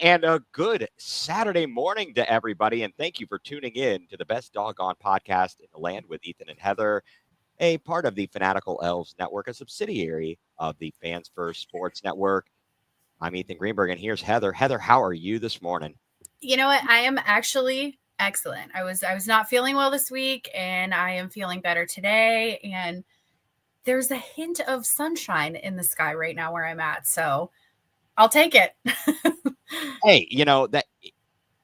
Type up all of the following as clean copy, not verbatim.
And a good Saturday morning to everybody. And thank you for tuning in to the best doggone podcast in the land with Ethan and Heather, a part of the Fanatical Elves Network, a subsidiary of the Fans First Sports Network. I'm Ethan Greenberg, and here's Heather. Heather, how are you this morning? You know what? I am actually excellent. I was not feeling well this week, and I am feeling better today. And there's a hint of sunshine in the sky right now where I'm at, so I'll take it. Hey, that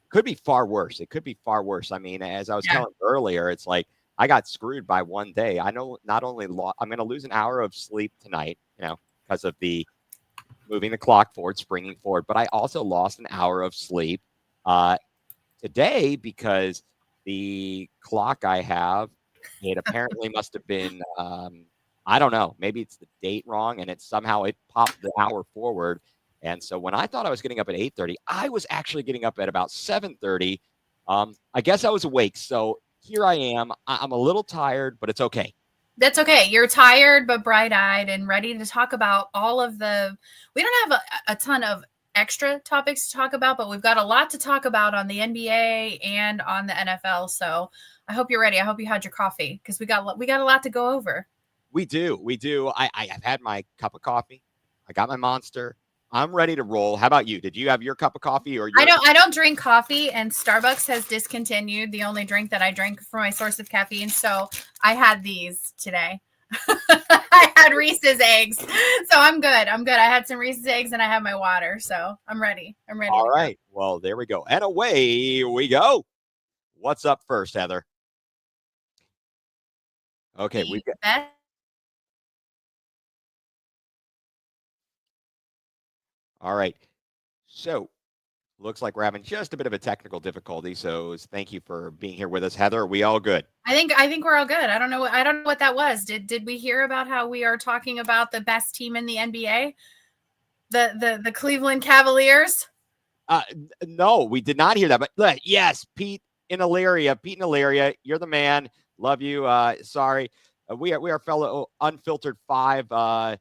could be far worse. It could be far worse. I mean, as I was telling you earlier, it's like I got screwed by one day. I know not only I'm going to lose an hour of sleep tonight, because of the moving the clock forward, springing forward, but I also lost an hour of sleep today because the clock I have, it apparently must have been, I don't know, maybe it's the date wrong, and it popped the hour forward. And so when I thought I was getting up at 8:30, I was actually getting up at about 7:30. I guess I was awake. So here I am. I'm a little tired, but it's okay. That's okay. You're tired, but bright-eyed and ready to talk about all of we don't have a ton of extra topics to talk about, but we've got a lot to talk about on the NBA and on the NFL. So I hope you're ready. I hope you had your coffee because we got a lot to go over. We do. I've had my cup of coffee. I got my Monster. I'm ready to roll. How about you? Did you have your cup of coffee I don't drink coffee, and Starbucks has discontinued the only drink that I drink for my source of caffeine. So I had these today. I had Reese's eggs. So I'm good. I had some Reese's eggs and I have my water. So I'm ready. All right. Well, there we go. And away we go. What's up first, Heather? Okay. We got. All right. So looks like we're having just a bit of a technical difficulty. So thank you for being here with us, Heather. Are we all good? I think we're all good. I don't know what that was. Did we hear about how we are talking about the best team in the NBA? The Cleveland Cavaliers? No, we did not hear that. But yes, Pete in Illyria, you're the man. Love you. Sorry. We are fellow Unfiltered 5,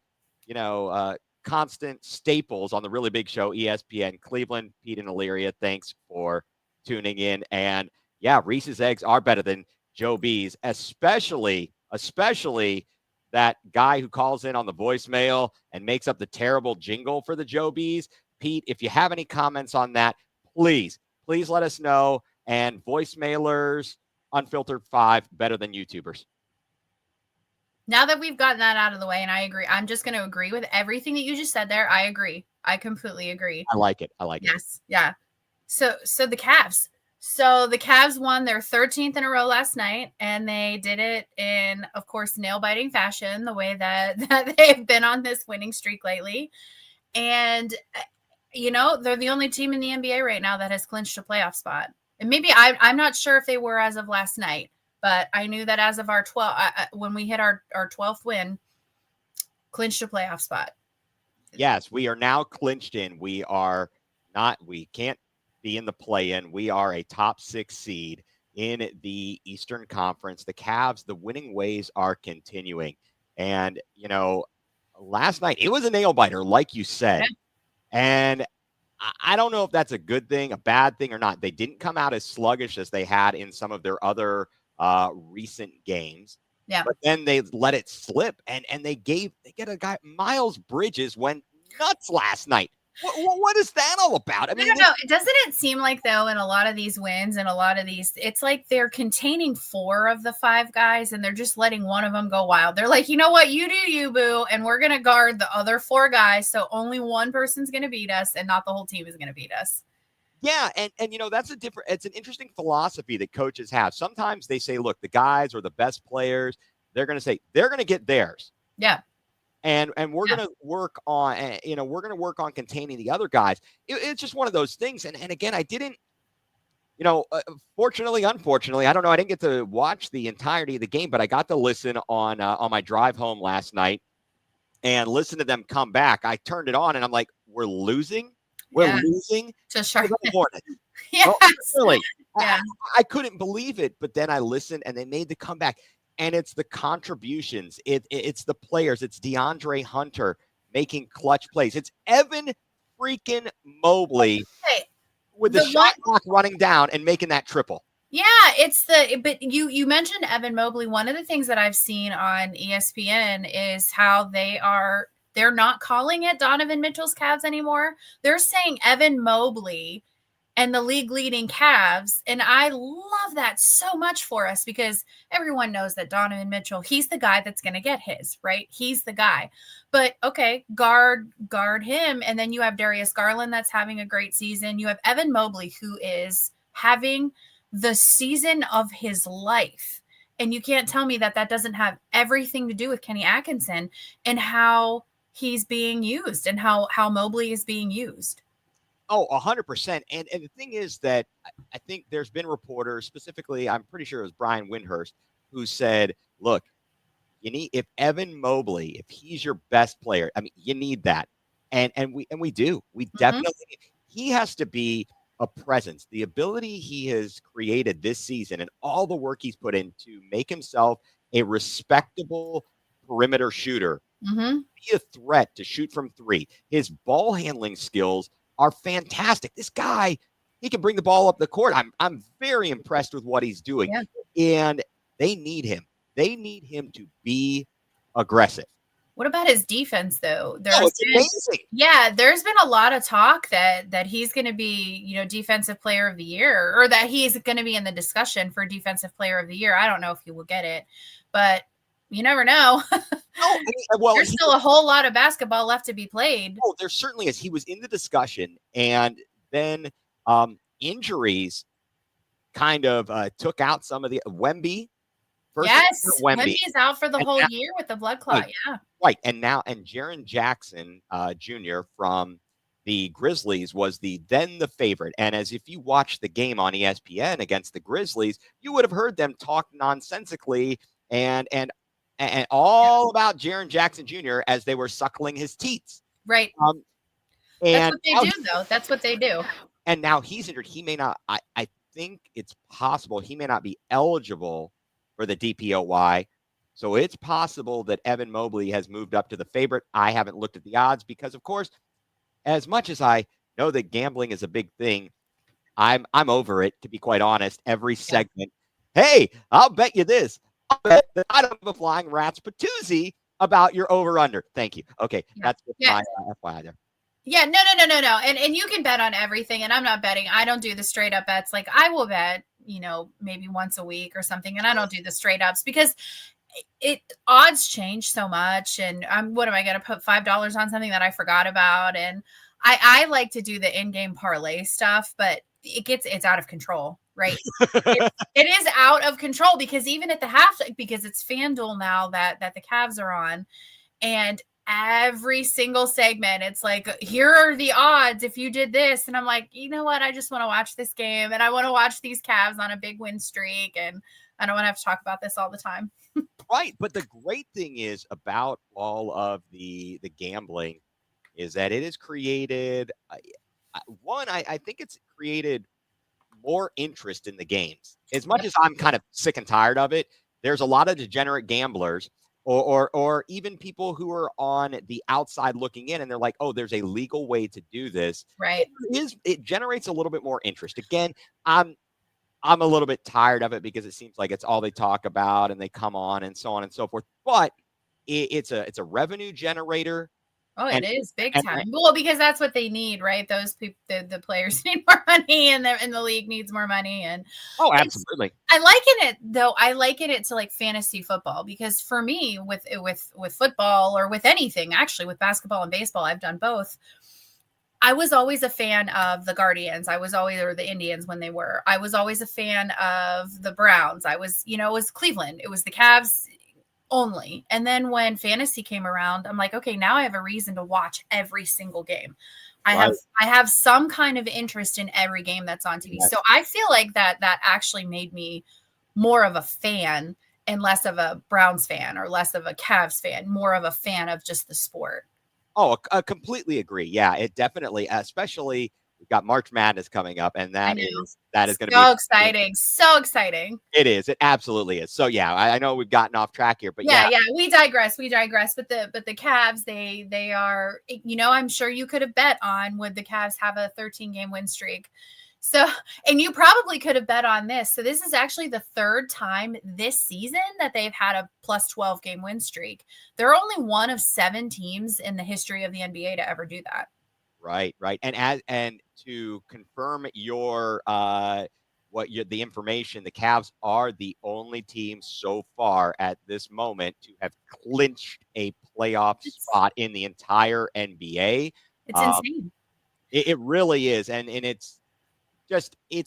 constant staples on the Really Big Show, ESPN Cleveland. Pete and Illyria, thanks for tuning in. And yeah, Reese's eggs are better than Joe B's, especially that guy who calls in on the voicemail and makes up the terrible jingle for the Joe B's. Pete, if you have any comments on that, please let us know. And voicemailers, Unfiltered 5, better than YouTubers. Now that we've gotten that out of the way, and I agree, I'm just going to agree with everything that you just said there. I agree. I completely agree. I like it. Yes. Yeah. So the Cavs. So the Cavs won their 13th in a row last night, and they did it in, of course, nail-biting fashion, the way that they've been on this winning streak lately. And, they're the only team in the NBA right now that has clinched a playoff spot. And maybe I'm not sure if they were as of last night. But I knew that as of our 12, when we hit our 12th win, clinched a playoff spot. Yes, we are now clinched in. We can't be in the play-in. We are a top 6 seed in the Eastern Conference. The Cavs, the winning ways are continuing. And, last night, it was a nail-biter, like you said. Yeah. And I don't know if that's a good thing, a bad thing or not. They didn't come out as sluggish as they had in some of their other recent games. Yeah. But then they let it slip and they get a guy. Miles Bridges went nuts last night. What is that all about? I mean, no. Doesn't it seem like, though, in a lot of these wins and a lot of these, it's like they're containing 4 of the 5 guys and they're just letting one of them go wild. They're like, you know what, you do you, boo, and we're going to guard the other 4 guys. So only one person's going to beat us and not the whole team is going to beat us. Yeah, and it's an interesting philosophy that coaches have. Sometimes they say, look, the guys are the best players. They're going to say they're going to get theirs. Yeah. And we're going to work on containing the other guys. It's just one of those things. And again, I didn't, fortunately, unfortunately, I don't know. I didn't get to watch the entirety of the game, but I got to listen on my drive home last night and listen to them come back. I turned it on and I'm like, we're losing. We're losing to Charlotte Hornets. Yes. Oh, really? Yeah. I couldn't believe it, but then I listened and they made the comeback. And it's the contributions. It's the players. It's DeAndre Hunter making clutch plays. It's Evan freaking Mobley with the shot clock running down and making that triple. Yeah, but you mentioned Evan Mobley. One of the things that I've seen on ESPN is how they're not calling it Donovan Mitchell's Cavs anymore. They're saying Evan Mobley and the league leading Cavs. And I love that so much for us because everyone knows that Donovan Mitchell, he's the guy that's going to get his, right? He's the guy. But okay, guard him. And then you have Darius Garland that's having a great season. You have Evan Mobley, who is having the season of his life. And you can't tell me that doesn't have everything to do with Kenny Atkinson and how he's being used and how Mobley is being used. Oh, 100%. And the thing is that I think there's been reporters, specifically, I'm pretty sure it was Brian Windhurst, who said, look, if Evan Mobley, if he's your best player, I mean, you need that. And we do. We definitely, he has to be a presence. The ability he has created this season and all the work he's put in to make himself a respectable perimeter shooter, be a threat to shoot from three. His ball handling skills are fantastic. This guy, he can bring the ball up the court. I'm very impressed with what he's doing. Yeah. And they need him. They need him to be aggressive. What about his defense, though? It's amazing. Yeah, there's been a lot of talk that he's going to be, defensive player of the year, or that he's going to be in the discussion for defensive player of the year. I don't know if he will get it, but you never know. There's still a whole lot of basketball left to be played. Oh, there certainly is. He was in the discussion, and then injuries kind of took out some of the Wemby. Yes, Wemby is out for the whole year with the blood clot. Right. And Jaren Jackson Jr. from the Grizzlies was the favorite. And as if you watched the game on ESPN against the Grizzlies, you would have heard them talk nonsensically and all about Jaren Jackson Jr. as they were suckling his teats. Right. That's what they do, though. That's what they do. And now he's injured. He may not. I think it's possible he may not be eligible for the DPOY. So it's possible that Evan Mobley has moved up to the favorite. I haven't looked at the odds because, of course, as much as I know that gambling is a big thing, I'm over it, to be quite honest. Every segment, hey, I'll bet you this. I'll bet that I don't have a flying rat's patoozie about your over-under. Thank you. Okay, that's my FYI there. Yeah, no. And you can bet on everything, and I'm not betting. I don't do the straight-up bets. Like, I will bet, maybe once a week or something, and I don't do the straight-ups because odds change so much, and what am I going to put $5 on something that I forgot about? And I like to do the in-game parlay stuff, but it's out of control, right? it is out of control because even at the half, because it's FanDuel now that the Cavs are on, and every single segment, it's like, here are the odds if you did this. And I'm like, you know what? I just want to watch this game, and I want to watch these Cavs on a big win streak, and I don't want to have to talk about this all the time. Right. But the great thing is about all of the gambling is that it has created I think it's created more interest in the games. As much as I'm kind of sick and tired of it, there's a lot of degenerate gamblers or even people who are on the outside looking in, and they're like, oh, there's a legal way to do this. Right. It generates a little bit more interest. Again, I'm a little bit tired of it because it seems like it's all they talk about and they come on and so on and so forth. But it's a revenue generator. Oh, it is big time. Well, because that's what they need, right? Those people, the players need more money, and the league needs more money. And absolutely. I liken it though. I liken it to like fantasy football because for me, with football or with anything, actually with basketball and baseball, I've done both. I was always a fan of the Guardians. Or the Indians when they were. I was always a fan of the Browns. I was, it was Cleveland. It was the Cavs only. And then when fantasy came around, I'm like, okay, now I have a reason to watch every single game. I have some kind of interest in every game that's on TV. Yes. So I feel like that actually made me more of a fan and less of a Browns fan or less of a Cavs fan, more of a fan of just the sport. Oh, I completely agree. Yeah, it definitely, especially we've got March Madness coming up, and that is going to be so exciting. So exciting. It is. It absolutely is. So yeah, I know we've gotten off track here, but yeah, we digress. But the Cavs, they are, I'm sure you could have bet on would the Cavs have a 13-game win streak. So, and you probably could have bet on this. So this is actually the third time this season that they've had a plus 12 game win streak. They're only one of 7 teams in the history of the NBA to ever do that. Right. And to confirm your the information, the Cavs are the only team so far at this moment to have clinched a playoff spot in the entire NBA. It's insane. It really is, and it's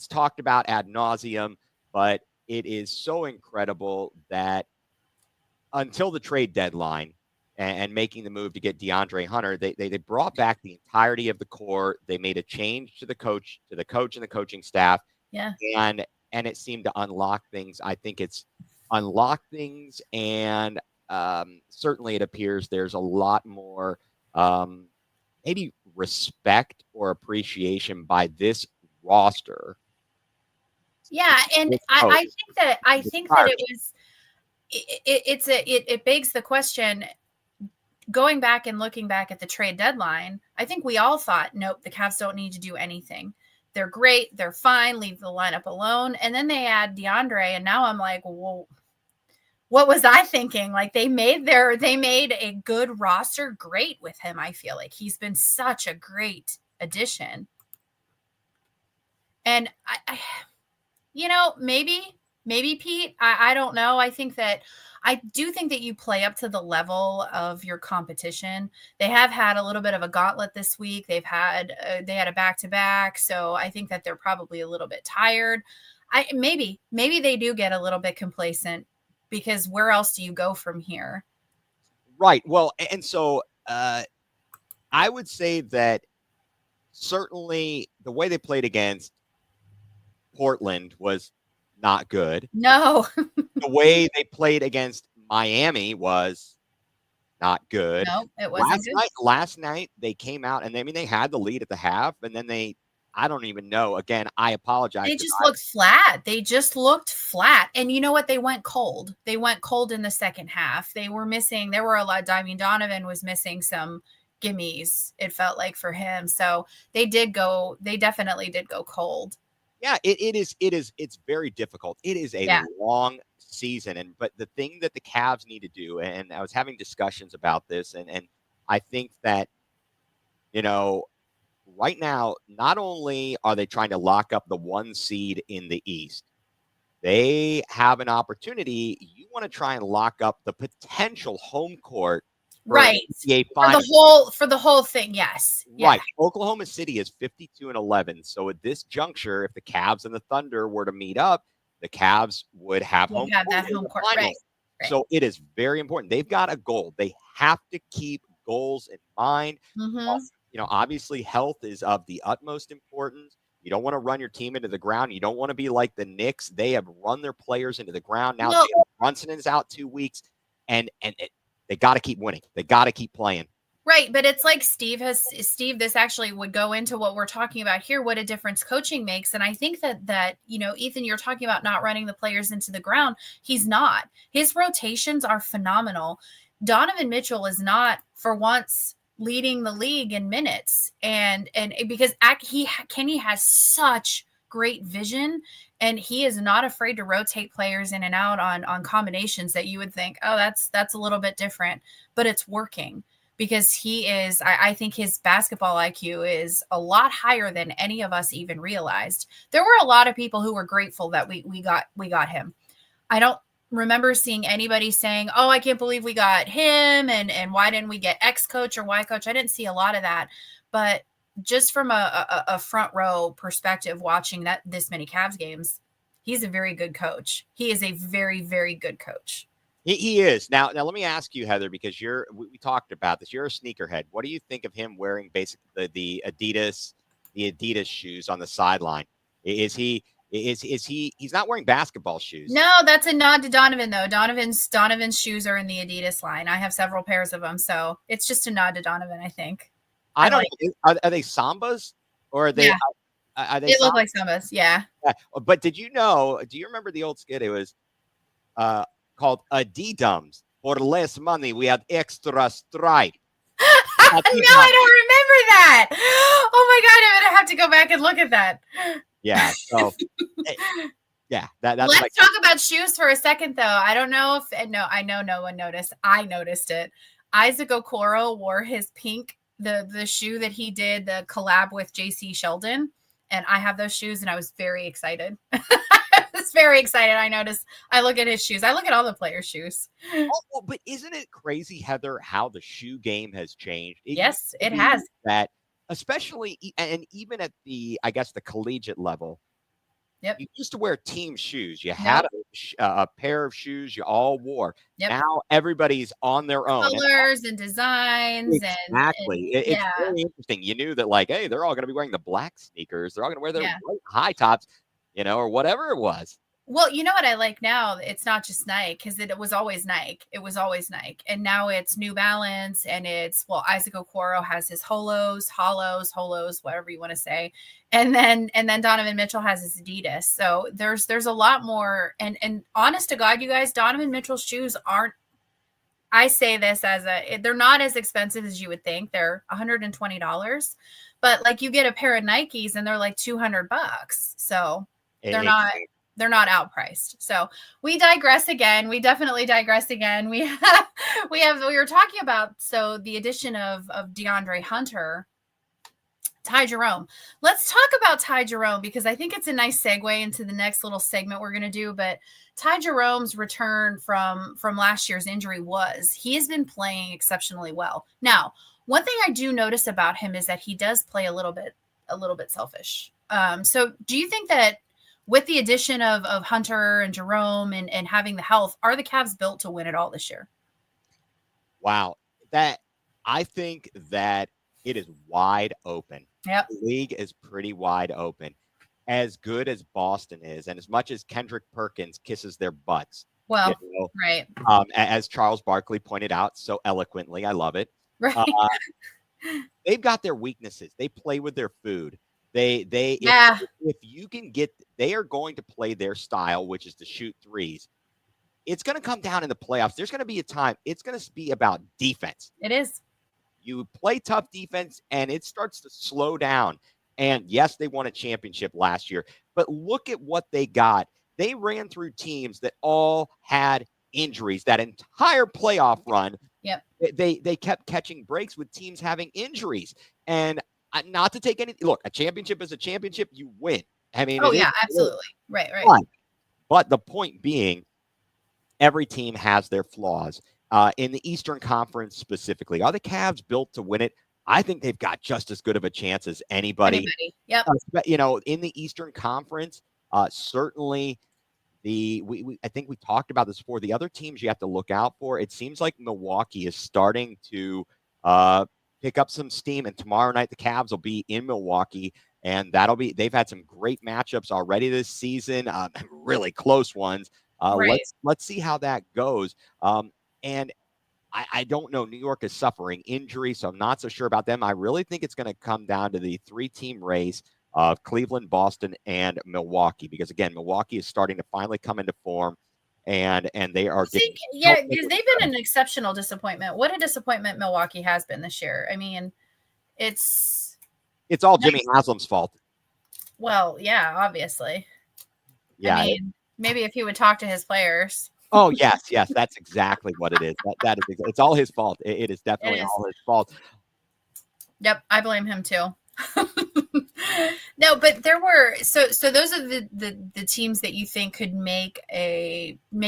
talked about ad nauseum, but it is so incredible that until the trade deadline and making the move to get DeAndre Hunter, they brought back the entirety of the core. They made a change to the coach and the coaching staff. Yeah. And it seemed to unlock things. I think it's unlocked things, and certainly it appears there's a lot more maybe respect or appreciation by this roster. Yeah, and I think that it was it begs the question, going back and looking back at the trade deadline, I think we all thought, nope, the Cavs don't need to do anything. They're great, they're fine, leave the lineup alone. And then they add DeAndre, and now I'm like, well, what was I thinking? Like they made a good roster great with him. I feel like he's been such a great addition. And I maybe Pete, I don't know. I do think that you play up to the level of your competition. They have had a little bit of a gauntlet this week. They had a back-to-back. So I think that they're probably a little bit tired. Maybe they do get a little bit complacent, because where else do you go from here? Right. Well, and so I would say that certainly the way they played against Portland was not good. No. The way they played against Miami was not good. No, it wasn't good. Last night they came out and they had the lead at the half, and then I don't even know. Again, I apologize. They just looked flat. And you know what? They went cold. They went cold in the second half. There were a lot. Donovan was missing some gimmies, it felt like, for him. So they definitely did go cold. Yeah, it's very difficult. It is a long season. But the thing that the Cavs need to do, and I was having discussions about this, and I think that, right now, not only are they trying to lock up the 1 seed in the East, they have an opportunity. You want to try and lock up the potential home court. Right. For the whole thing. Yes. Right. Yeah. Oklahoma City is 52-11. So at this juncture, if the Cavs and the Thunder were to meet up, the Cavs would have home court. Right. So it is very important. They've got a goal. They have to keep goals in mind. Mm-hmm. Obviously health is of the utmost importance. You don't want to run your team into the ground. You don't want to be like the Knicks. They have run their players into the ground. Now Brunson is out 2 weeks, and they got to keep winning. They got to keep playing. Right. But it's like Steve, this actually would go into what we're talking about here, what a difference coaching makes. And I think that, Ethan, you're talking about not running the players into the ground. He's not. His rotations are phenomenal. Donovan Mitchell is not, for once, leading the league in minutes. And because Kenny has such great vision, and he is not afraid to rotate players in and out on combinations that you would think, oh, that's a little bit different, but it's working, because he is, I think his basketball IQ is a lot higher than any of us even realized. There were a lot of people who were grateful that we got him. I don't remember seeing anybody saying, oh, I can't believe we got him, and why didn't we get X coach or Y coach? I didn't see a lot of that, but just from a front row perspective, watching this many Cavs games, he's a very good coach. He is a very, very good coach. He is. Now let me ask you, Heather, because we talked about this. You're a sneakerhead. What do you think of him wearing basically the Adidas shoes on the sideline? He's not wearing basketball shoes? No, that's a nod to Donovan, though. Donovan's shoes are in the Adidas line. I have several pairs of them, so it's just a nod to Donovan, I think. I don't know. Are they Sambas, or are they? Yeah. Are they? They look like Sambas, yeah. But do you remember the old skit? It was called Adidums. For less money, we had extra stripe. No, I don't remember that. Oh my God, I'm gonna have to go back and look at that. Yeah. So, eh, yeah, that's like Let's talk about shoes for a second, though. I don't know if no, I know no one noticed. I noticed it. Isaac Okoro wore his pink the shoe that he did the collab with JC Sheldon, and I have those shoes, and I was very excited. I was very excited. I noticed. I look at his shoes. I look at all the players' shoes. oh, well, but isn't it crazy, Heather, how the shoe game has changed? It used Yes, to it be has. that, especially and even at the, I guess, the collegiate level, Yep. you used to wear team shoes. You had Nope. a pair of shoes you all wore. Yep. Now everybody's on their own. Colors and designs and Exactly. It's yeah, very interesting. You knew that, like, hey, they're all going to be wearing the black sneakers. They're all going to wear their yeah. white high tops, or whatever it was. Well, you know what I like now? It's not just Nike because it was always Nike. It was always Nike. And now it's New Balance and well, Isaac Okoro has his hollows, whatever you want to say. And then Donovan Mitchell has his Adidas. So there's a lot more. And honest to God, you guys, Donovan Mitchell's shoes aren't, I say this they're not as expensive as you would think. They're $120. But like you get a pair of Nikes and they're like $200. So they're not they're not outpriced. So we digress again. We definitely digress again. We were talking about the addition of DeAndre Hunter, Ty Jerome. Let's talk about Ty Jerome because I think it's a nice segue into the next little segment we're going to do. But Ty Jerome's return from last year's injury he has been playing exceptionally well. Now, one thing I do notice about him is that he does play a little bit selfish. So do you think that with the addition of Hunter and Jerome and having the health, are the Cavs built to win it all this year? Wow. I think that it is wide open. Yep. The league is pretty wide open. As good as Boston is, and as much as Kendrick Perkins kisses their butts. Well, right. As Charles Barkley pointed out so eloquently, I love it. Right. They've got their weaknesses. They play with their food. If you can they are going to play their style, which is to shoot threes. It's going to come down in the playoffs. There's going to be a time. It's going to be about defense. It is. You play tough defense and it starts to slow down. And yes, they won a championship last year, but look at what they got. They ran through teams that all had injuries. That entire playoff run. Yep. They kept catching breaks with teams having injuries. And not to take anything. Look, a championship is a championship. You win. I mean, absolutely. Right. But the point being, every team has their flaws. In the Eastern Conference specifically, are the Cavs built to win it? I think they've got just as good of a chance as anybody. Yep. In the Eastern Conference, certainly I think we talked about this before. The other teams you have to look out for. It seems like Milwaukee is starting to pick up some steam, and tomorrow night the Cavs will be in Milwaukee, and they've had some great matchups already this season, really close ones. Right. Let's see how that goes. And I don't know. New York is suffering injury, so I'm not so sure about them. I really think it's going to come down to the 3-team race of Cleveland, Boston, and Milwaukee, because again, Milwaukee is starting to finally come into form. And they are because they've been an exceptional disappointment. What a disappointment Milwaukee has been this year. I mean, it's all Jimmy Haslam's fault. Well, yeah, obviously. Yeah. I mean, maybe if he would talk to his players. Oh, yes, that's exactly what it is. That is it's all his fault. It is definitely all his fault. Yep, I blame him too. No, but there were so those are the teams that you think could make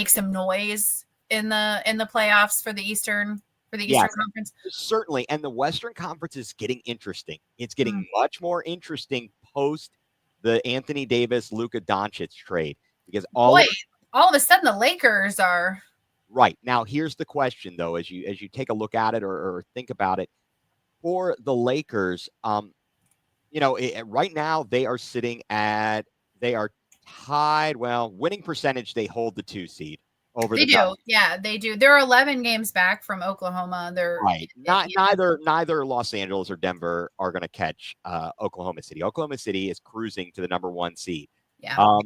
some noise in the playoffs for the Eastern Conference. Certainly, and the Western Conference is getting interesting. It's getting much more interesting post the Anthony Davis Luka Doncic trade, because all of a sudden the Lakers are right. Now here's the question though, as you take a look at it or think about it, for the Lakers, right now they are tied. Well, winning percentage, they hold the 2 seed over they the do. Dodgers. Yeah, they do. They're 11 games back from Oklahoma. They're right. Neither Los Angeles or Denver are going to catch Oklahoma City. Oklahoma City is cruising to the number 1 seed. Yeah.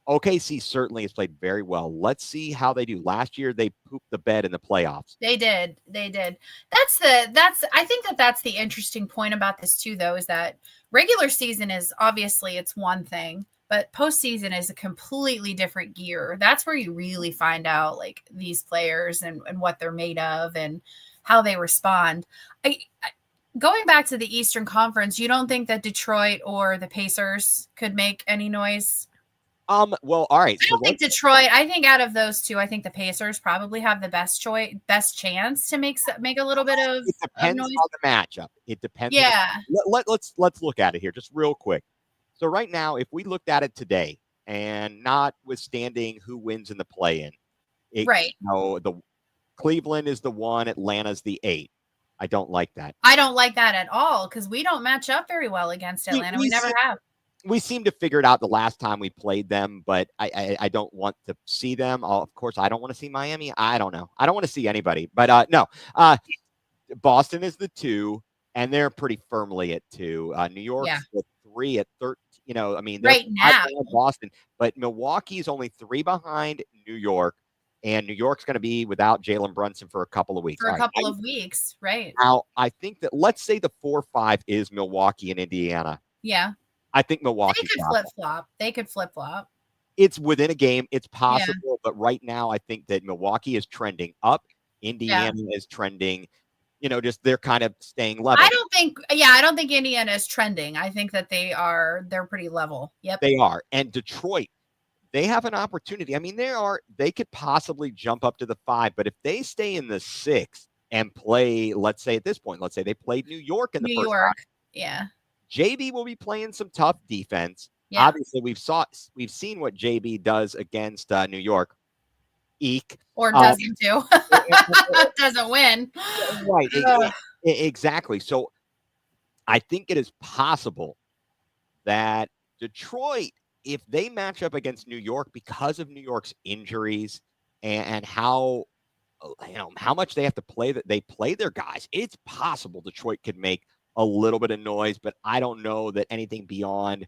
OKC certainly has played very well. Let's see how they do. Last year, they pooped the bed in the playoffs. They did. I think that's the interesting point about this too, though, is that regular season is obviously it's one thing, but postseason is a completely different gear. That's where you really find out like these players and what they're made of and how they respond. Going back to the Eastern Conference, you don't think that Detroit or the Pacers could make any noise? Well, all right. I don't think Detroit. I think out of those two, I think the Pacers probably have the best chance to make a little bit of. It depends noise. on the matchup. It depends. Yeah. Let's look at it here just real quick. So right now, if we looked at it today, and notwithstanding who wins in the play-in, right? The Cleveland is the 1, Atlanta's the 8. I don't like that. I don't like that at all because we don't match up very well against Atlanta. We never have. We seem to figure it out the last time we played them, but I don't want to see them. Of course, I don't want to see Miami. I don't know. I don't want to see anybody. But no, Boston is the 2, and they're pretty firmly at 2. New York's the 3 at 13. I mean, right now Boston, but Milwaukee's only 3 behind New York, and New York's going to be without Jalen Brunson for a couple of weeks. Weeks, right? Now, I think that let's say the 4-5 is Milwaukee and Indiana. Yeah. I think Milwaukee. They could flip flop. It's within a game. It's possible, but right now I think that Milwaukee is trending up. Indiana is trending. Just they're kind of staying level. I don't think Indiana is trending. I think that they're pretty level. Yep. They are. And Detroit, they have an opportunity. I mean, they could possibly jump up to the 5, but if they stay in the 6 and play, let's say at this point, they played New York in the first half. Yeah. JB will be playing some tough defense. Yeah. Obviously, we've seen what JB does against New York. Eek. Or doesn't do. Doesn't win. Right. Exactly. So I think it is possible that Detroit, if they match up against New York because of New York's injuries and how much they have to play, that they play their guys, it's possible Detroit could make a little bit of noise, but I don't know that anything beyond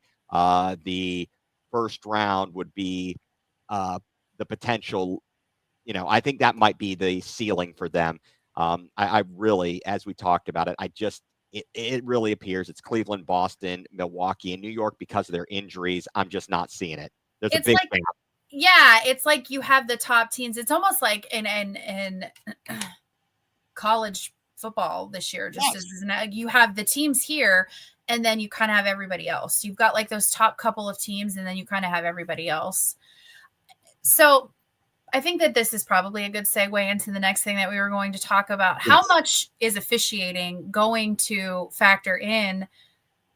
the first round would be the potential. I think that might be the ceiling for them. I really, as we talked about it, it really appears it's Cleveland, Boston, Milwaukee, and New York because of their injuries. I'm just not seeing it. There's a big gap. Yeah, it's like you have the top teams. It's almost like in college football this year, you have the teams here and then you kind of have everybody else. You've got like those top couple of teams and then you kind of have everybody else. So I think that this is probably a good segue into the next thing that we were going to talk about. Yes. How much is officiating going to factor in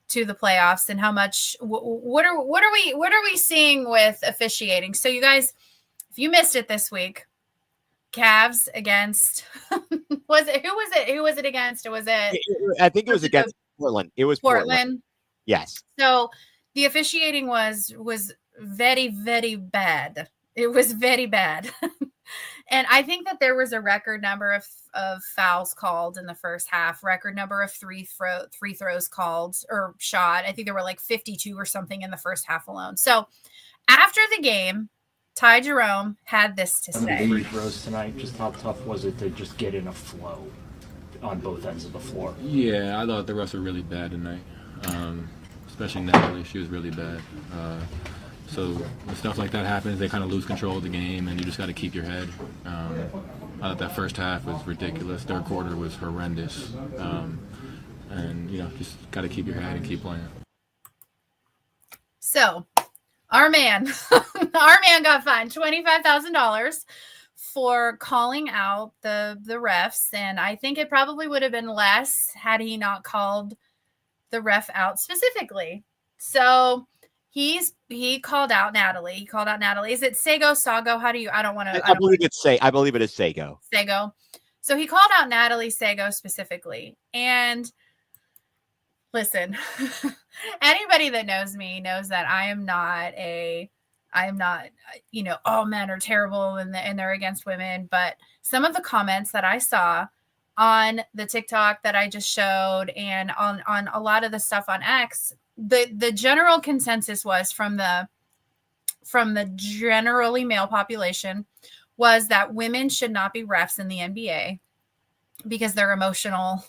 to the playoffs, and how much what are we seeing with officiating? So you guys, if you missed it this week, Cavs against who was it against? I think it was against Portland. It was Portland. Yes. So the officiating was very, very bad. It was very bad. And I think that there was a record number of fouls called in the first half, record number of free throws called or shot. I think there were like 52 or something in the first half alone. So after the game, Ty Jerome had this to say. Free throws tonight, just how tough was it to just get in a flow on both ends of the floor? Yeah, I thought the refs were really bad tonight, especially Natalie. She was really bad. So when stuff like that happens, they kind of lose control of the game, and you just got to keep your head. I thought that first half was ridiculous. Third quarter was horrendous. And, just got to keep your head and keep playing. So our man got fined $25,000 for calling out the refs, and I think it probably would have been less had he not called the ref out specifically. So he called out Natalie. Is it Sago, Sago? How do you? I believe it is Sago. Sago. So he called out Natalie Sago specifically, and listen, anybody that knows me knows that I am not, all men are terrible and they're against women. But some of the comments that I saw on the TikTok that I just showed and on a lot of the stuff on X, the general consensus was from the from the generally male population was that women should not be refs in the NBA because they're emotional,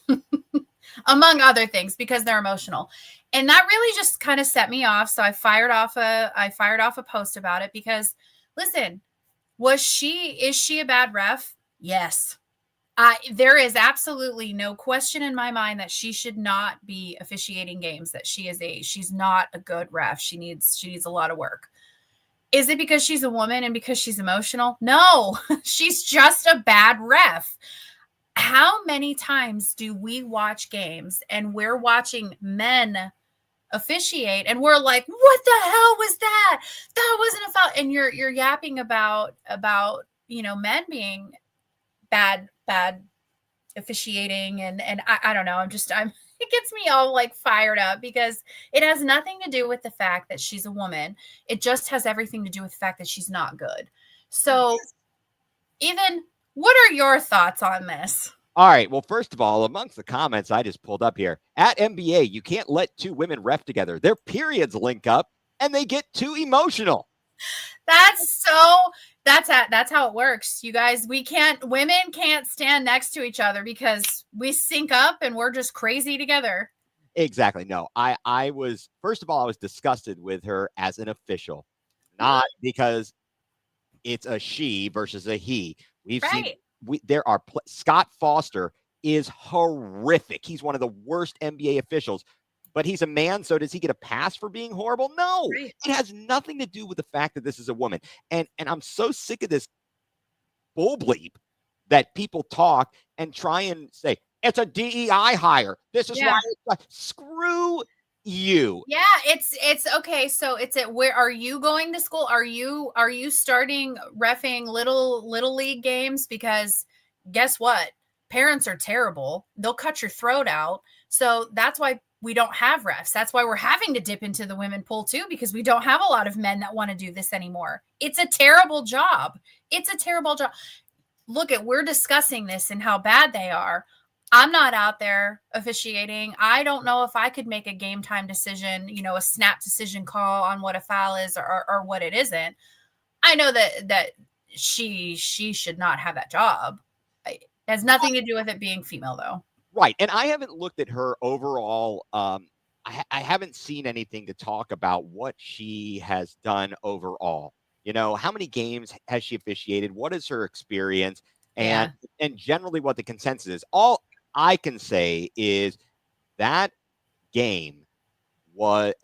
among other things, because they're emotional. And that really just kind of set me off. So I fired off a post about it because, listen, is she a bad ref? Yes. There is absolutely no question in my mind that she should not be officiating games, that she's not a good ref. She needs a lot of work. Is it because she's a woman and because she's emotional? No, she's just a bad ref. How many times do we watch games and we're watching men officiate and we're like, what the hell was that? That wasn't a foul. And you're yapping about, men being bad officiating. And I don't know. It gets me all like fired up because it has nothing to do with the fact that she's a woman. It just has everything to do with the fact that she's not good. So Ethan, what are your thoughts on this? All right. Well, first of all, amongst the comments I just pulled up here, at NBA, you can't let two women ref together. Their periods link up and they get too emotional. That's how it works, you guys. Women can't stand next to each other because we sync up and we're just crazy together. Exactly. No, I was, first of all, I was disgusted with her as an official, not because it's a she versus a he. We've seen Scott Foster is horrific. He's one of the worst NBA officials, but he's a man. So does he get a pass for being horrible? No, It has nothing to do with the fact that this is a woman. And I'm so sick of this bull bleep that people talk and try and say, it's a DEI hire. This is why screw you. Yeah, it's okay. So where are you going to school? Are you starting reffing little league games? Because guess what? Parents are terrible. They'll cut your throat out. So that's why we don't have refs. That's why we're having to dip into the women pool too, because we don't have a lot of men that want to do this anymore. It's a terrible job. Look, we're discussing this and how bad they are. I'm not out there officiating. I don't know if I could make a game time decision, a snap decision call on what a foul is or what it isn't. I know that she should not have that job. It has nothing to do with it being female, though. Right. And I haven't looked at her overall. I haven't seen anything to talk about what she has done overall. How many games has she officiated? What is her experience? And generally what the consensus is. All I can say is that game was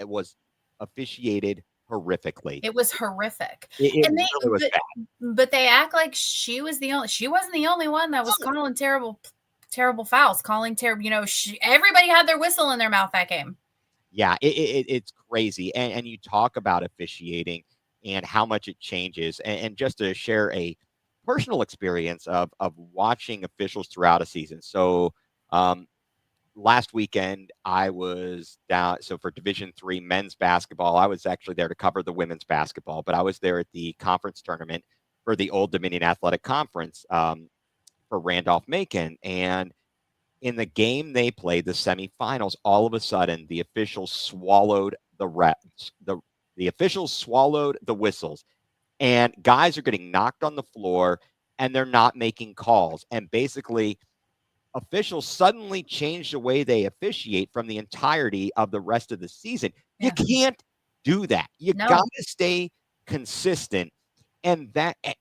officiated horrifically. It was horrific. It really was bad. But they act like she wasn't the only one that was calling terrible fouls, calling terrible, everybody had their whistle in their mouth that game. Yeah, it's crazy. And you talk about officiating and how much it changes. And just to share a personal experience of watching officials throughout a season. So last weekend I was down. So for Division III men's basketball, I was actually there to cover the women's basketball, but I was there at the conference tournament for the Old Dominion Athletic Conference for Randolph-Macon. And in the game they played, the semifinals, all of a sudden the officials swallowed the officials swallowed the whistles. And guys are getting knocked on the floor and they're not making calls. And basically, officials suddenly changed the way they officiate from the entirety of the rest of the season. Yeah. You can't do that. You got to stay consistent. And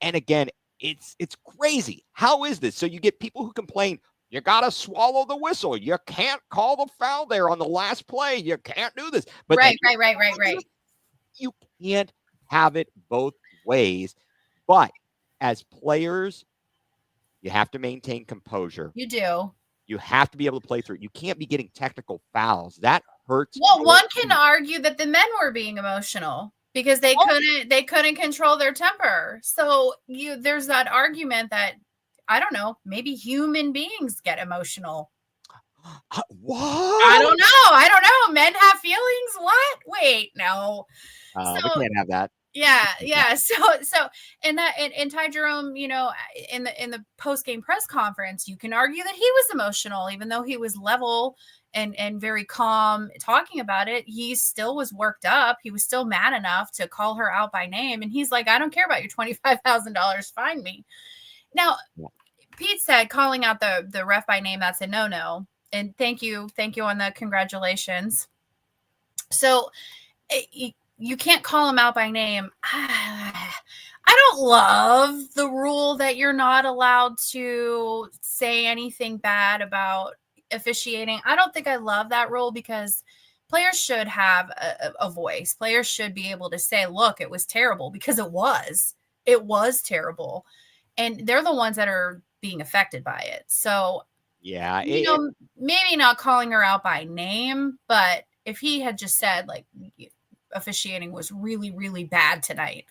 again, it's crazy. How is this? So you get people who complain, you got to swallow the whistle. You can't call the foul there on the last play. You can't do this. But right. You can't have it both ways. But as players, you have to maintain composure. You do. You have to be able to play through it. You can't be getting technical fouls. That hurts. Well, one can argue that the men were being emotional because they couldn't control their temper. So there's that argument that, I don't know, maybe human beings get emotional. What? I don't know. Men have feelings. What? Wait, no. We can't have that. Yeah. So and Ty Jerome, in the post game press conference, you can argue that he was emotional, even though he was level and very calm talking about it. He still was worked up. He was still mad enough to call her out by name, and he's like, "I don't care about your $25,000. Find me." Now, Pete said calling out the ref by name, that's a no. And thank you on the congratulations. So you can't call him out by name. I don't love the rule that you're not allowed to say anything bad about officiating. I don't think I love that rule because players should have a voice. Players should be able to say, look, it was terrible, because it was terrible. And they're the ones that are being affected by it. So, yeah, maybe not calling her out by name, but if he had just said, like, officiating was really, really bad tonight,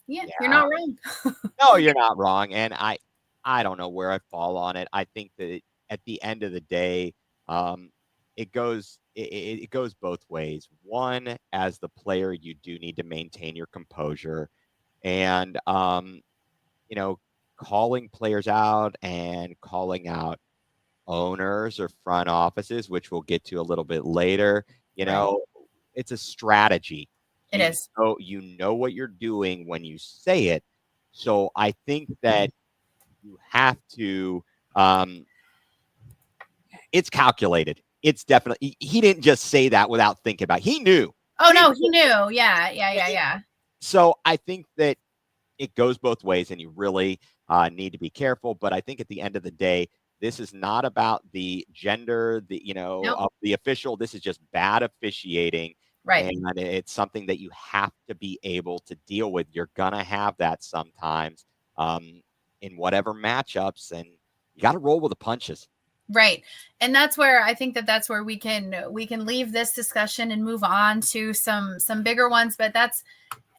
yeah. You're not wrong. No, you're not wrong. And I don't know where I fall on it. I think that at the end of the day, it goes both ways. One, as the player, you do need to maintain your composure, and calling players out and calling out owners or front offices, which we'll get to a little bit later. It's a strategy. It is. You know what you're doing when you say it. So I think that you have to. It's calculated. It's definitely. He didn't just say that without thinking about it. He knew. Oh no, he knew. Yeah. So I think that it goes both ways, and you really need to be careful. But I think at the end of the day, this is not about the gender, of the official. This is just bad officiating. Right. And it's something that you have to be able to deal with. You're going to have that sometimes in whatever matchups, and you got to roll with the punches. Right. And that's where I think that's where we can leave this discussion and move on to some bigger ones. But that's,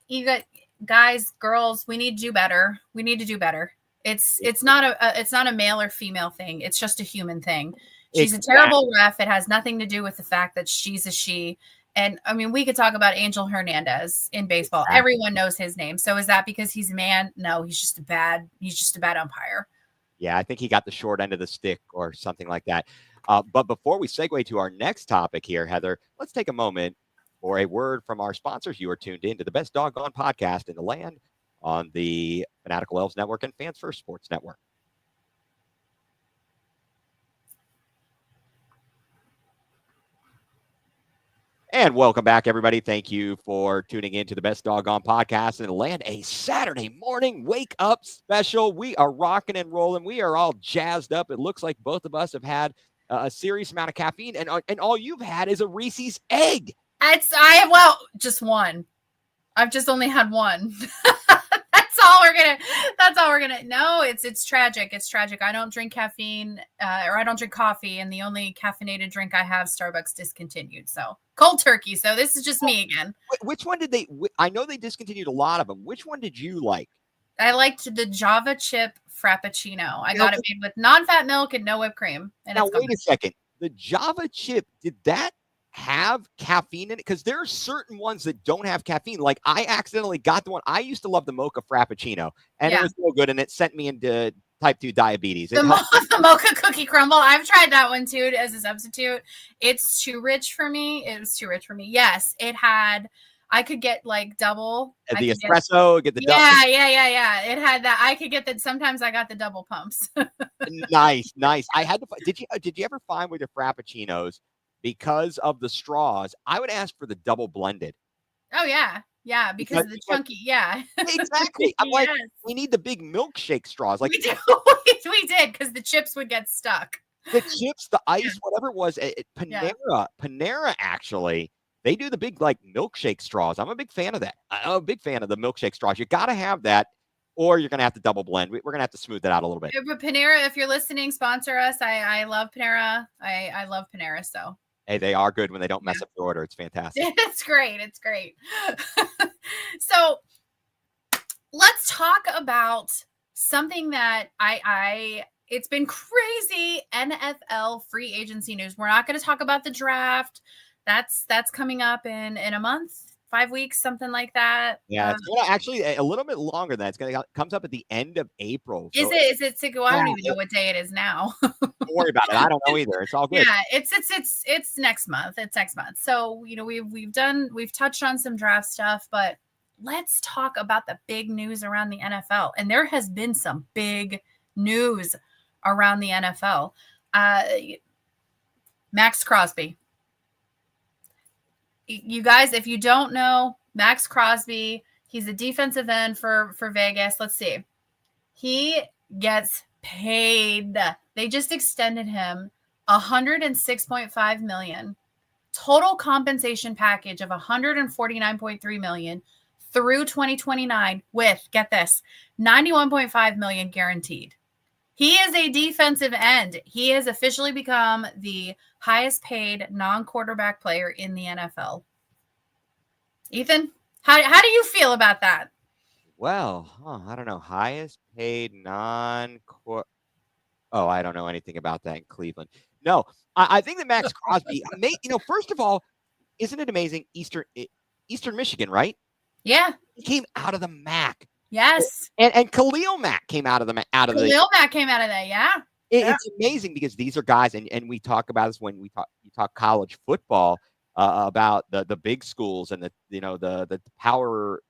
you got guys, girls, we need to do better. We need to do better. It's not a male or female thing. It's just a human thing. She's a terrible ref. It has nothing to do with the fact that she's a she. And I mean, we could talk about Angel Hernandez in baseball. Exactly. Everyone knows his name. So is that because he's a man? No, he's just a bad umpire. Yeah, I think he got the short end of the stick or something like that. But before we segue to our next topic here, Heather, let's take a moment for a word from our sponsors. You are tuned in to the best doggone podcast in the land on the Fanatical Elves Network and Fans First Sports Network. And welcome back, everybody. Thank you for tuning in to the best doggone podcast in the land. A Saturday morning wake up special. We are rocking and rolling. We are all jazzed up. It looks like both of us have had a serious amount of caffeine, and all you've had is a Reese's egg. Just one. I've just only had one. That's all we're gonna. No, it's tragic. It's tragic. I don't drink caffeine, or I don't drink coffee, and the only caffeinated drink I have, Starbucks discontinued. So cold turkey. So this is just me again. Which one did they? I know they discontinued a lot of them. Which one did you like? I liked the Java chip Frappuccino. I got it made with non-fat milk and no whipped cream. And now wait a second. The Java chip, did that have caffeine in it? Because there are certain ones that don't have caffeine. Like I accidentally got the one. I used to love the mocha frappuccino, and it was so good, and it sent me into type 2 diabetes. The mocha cookie crumble. I've tried that one too as a substitute. It's too rich for me. It was too rich for me. Yes, it had. I could get like double. The espresso, get the double. Yeah. It had that. I could get that. Sometimes I got the double pumps. Nice. I had to. Did you ever find with your frappuccinos, because of the straws, I would ask for the double blended? Oh yeah, because of the chunky. Yeah, exactly. I'm like, we need the big milkshake straws. Like we did because the chips would get stuck. The chips, the ice, whatever it was. Panera actually. They do the big like milkshake straws. I'm a big fan of that. I'm a big fan of the milkshake straws. You got to have that, or you're going to have to double blend. We're going to have to smooth that out a little bit. But Panera, if you're listening, sponsor us. I love Panera. I love Panera. So hey, they are good when they don't mess up your order. It's fantastic. It's great. So let's talk about something that it's been crazy NFL free agency news. We're not going to talk about the draft. That's coming up in a month, 5 weeks, something like that. Yeah, it's gonna actually a little bit longer than that. It's gonna comes up at the end of April. Is So it Siku? I yeah, don't even know what day it is now. don't worry about it. I don't know either. It's all good. Yeah, it's next month. It's next month. So, we've touched on some draft stuff, but let's talk about the big news around the NFL. And there has been some big news around the NFL. Max Crosby. You guys, if you don't know, Max Crosby, he's a defensive end for Vegas. Let's see. He gets paid. They just extended him $106.5 million. Total compensation package of $149.3 million through 2029 with, get this, $91.5 million guaranteed. He is a defensive end. He has officially become the highest paid non-quarterback player in the NFL. Ethan, how do you feel about that? Well, I don't know. Highest paid non-core. Oh, I don't know anything about that in Cleveland. No, I think that Max Crosby, first of all, isn't it amazing? Eastern Michigan, right? Yeah. He came out of the MAC. Yes. And Khalil Mack came out of the Khalil Mack came out of that, yeah. It's amazing because these are guys, and we talk about this when you talk college football about the big schools and the power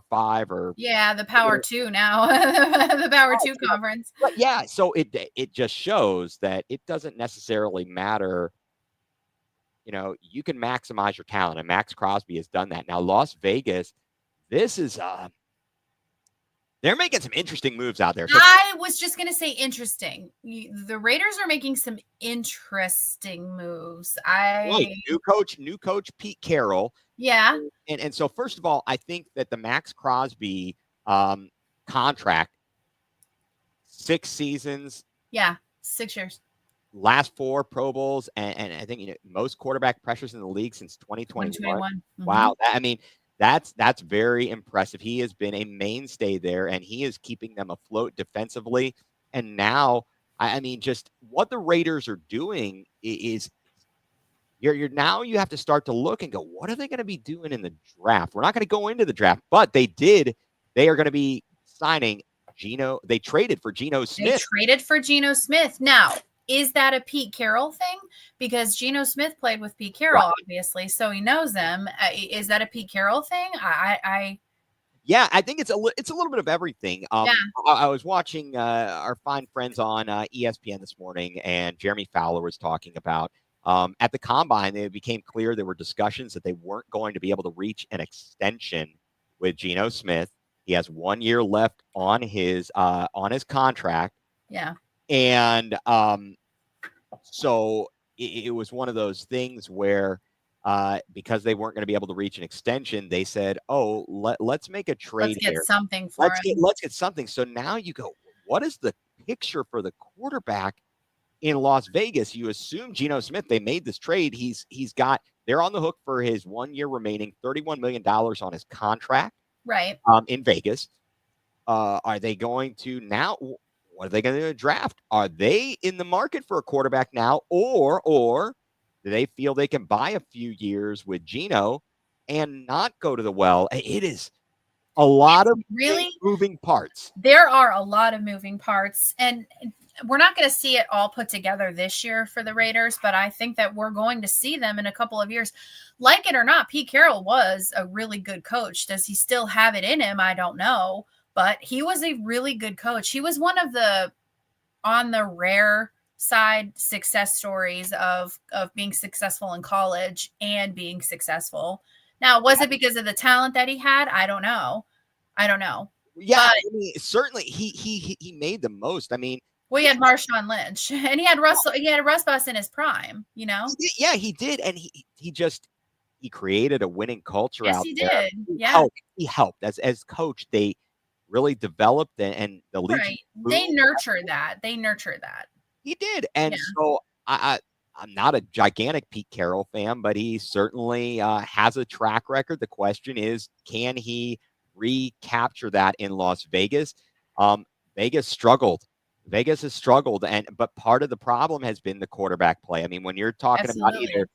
5 or the power 2 now, the power 2 conference. But yeah, so it just shows that it doesn't necessarily matter. You can maximize your talent, and Max Crosby has done that. Now Las Vegas, this is they're making some interesting moves out there. So I was just going to say interesting. The Raiders are making some interesting moves. New coach Pete Carroll. Yeah. And so first of all, I think that the Max Crosby contract, 6 seasons. Yeah, 6 years. Last 4 Pro Bowls, and I think most quarterback pressures in the league since 2021. Mm-hmm. Wow, that's very impressive. He has been a mainstay there, and he is keeping them afloat defensively. And now, just what the Raiders are doing is you have to start to look and go, what are they going to be doing in the draft? We're not going to go into the draft, but they are going to be signing Geno. They traded for Geno Smith. Now, is that a Pete Carroll thing? Because Geno Smith played with Pete Carroll, obviously, so he knows him. Is that a Pete Carroll thing? Yeah, I think it's a little bit of everything. I was watching our fine friends on ESPN this morning, and Jeremy Fowler was talking about at the combine. It became clear there were discussions that they weren't going to be able to reach an extension with Geno Smith. He has 1 year left on his contract. Yeah. And so it was one of those things where because they weren't going to be able to reach an extension, they said, "Oh, let's make a trade. Let's get something for him. Let's get something." So now you go, what is the picture for the quarterback in Las Vegas? You assume Geno Smith. They made this trade. They're on the hook for his 1 year remaining, $31 million on his contract. Right. In Vegas. Are they going to now? What are they going to draft? Are they in the market for a quarterback now, or do they feel they can buy a few years with Geno and not go to the well? It is a lot of really moving parts. There are a lot of moving parts, and we're not going to see it all put together this year for the Raiders, but I think that we're going to see them in a couple of years. Like it or not, Pete Carroll was a really good coach. Does he still have it in him? I don't know. But he was a really good coach. He was one of on the rare side success stories of being successful in college and being successful. Now, was it because of the talent that he had? I don't know. Yeah, but, certainly he made the most. Well, he had Marshawn Lynch, and he had Russ Bus in his prime. Yeah, he did, and he created a winning culture out there. Yes, he did. Yeah, he helped as coach. They really developed and the league. Right. They nurture that. He did. And so I'm not a gigantic Pete Carroll fan, but he certainly has a track record. The question is, can he recapture that in Las Vegas? Vegas has struggled. But part of the problem has been the quarterback play. When you're talking about either,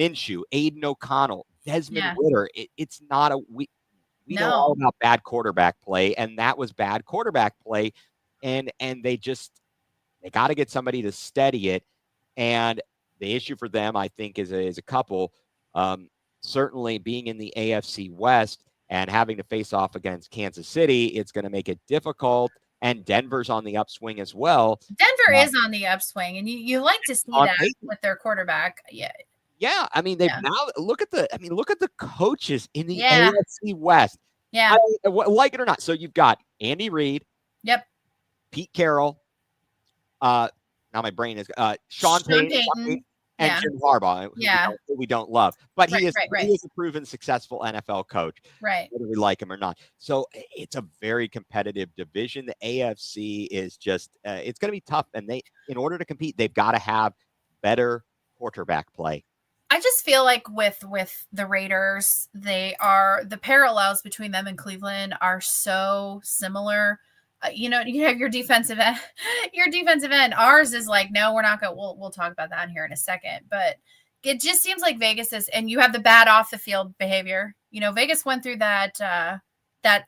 Minshew, Aiden O'Connell, Desmond Yeah. Ritter. It's not a we know all No. about bad quarterback play, and that was bad quarterback play, and they got to get somebody to steady it. And the issue for them, I think, is a couple. Certainly, being in the AFC West and having to face off against Kansas City, it's going to make it difficult. And Denver's on the upswing as well. Denver is on the upswing, and you like to see On that paper. with their quarterback. Yeah. Yeah, I mean, they've Yeah. now look at the coaches in the Yeah. AFC West. Yeah. I mean, like it or not. So you've got Andy Reid, Yep. Pete Carroll, now my brain is Sean Payton, and Yeah. Jim Harbaugh, who we don't love, but he is a proven successful NFL coach, right? Whether we like him or not. So it's a very competitive division. The AFC is just it's going to be tough, and in order to compete, they've got to have better quarterback play. I just feel like with the Raiders, the parallels between them and Cleveland are so similar. You have your defensive end. Your defensive end. Ours is like, no, we're not going. We'll talk about that here in a second. But it just seems like Vegas is, and you have the bad off the field behavior. Vegas went through that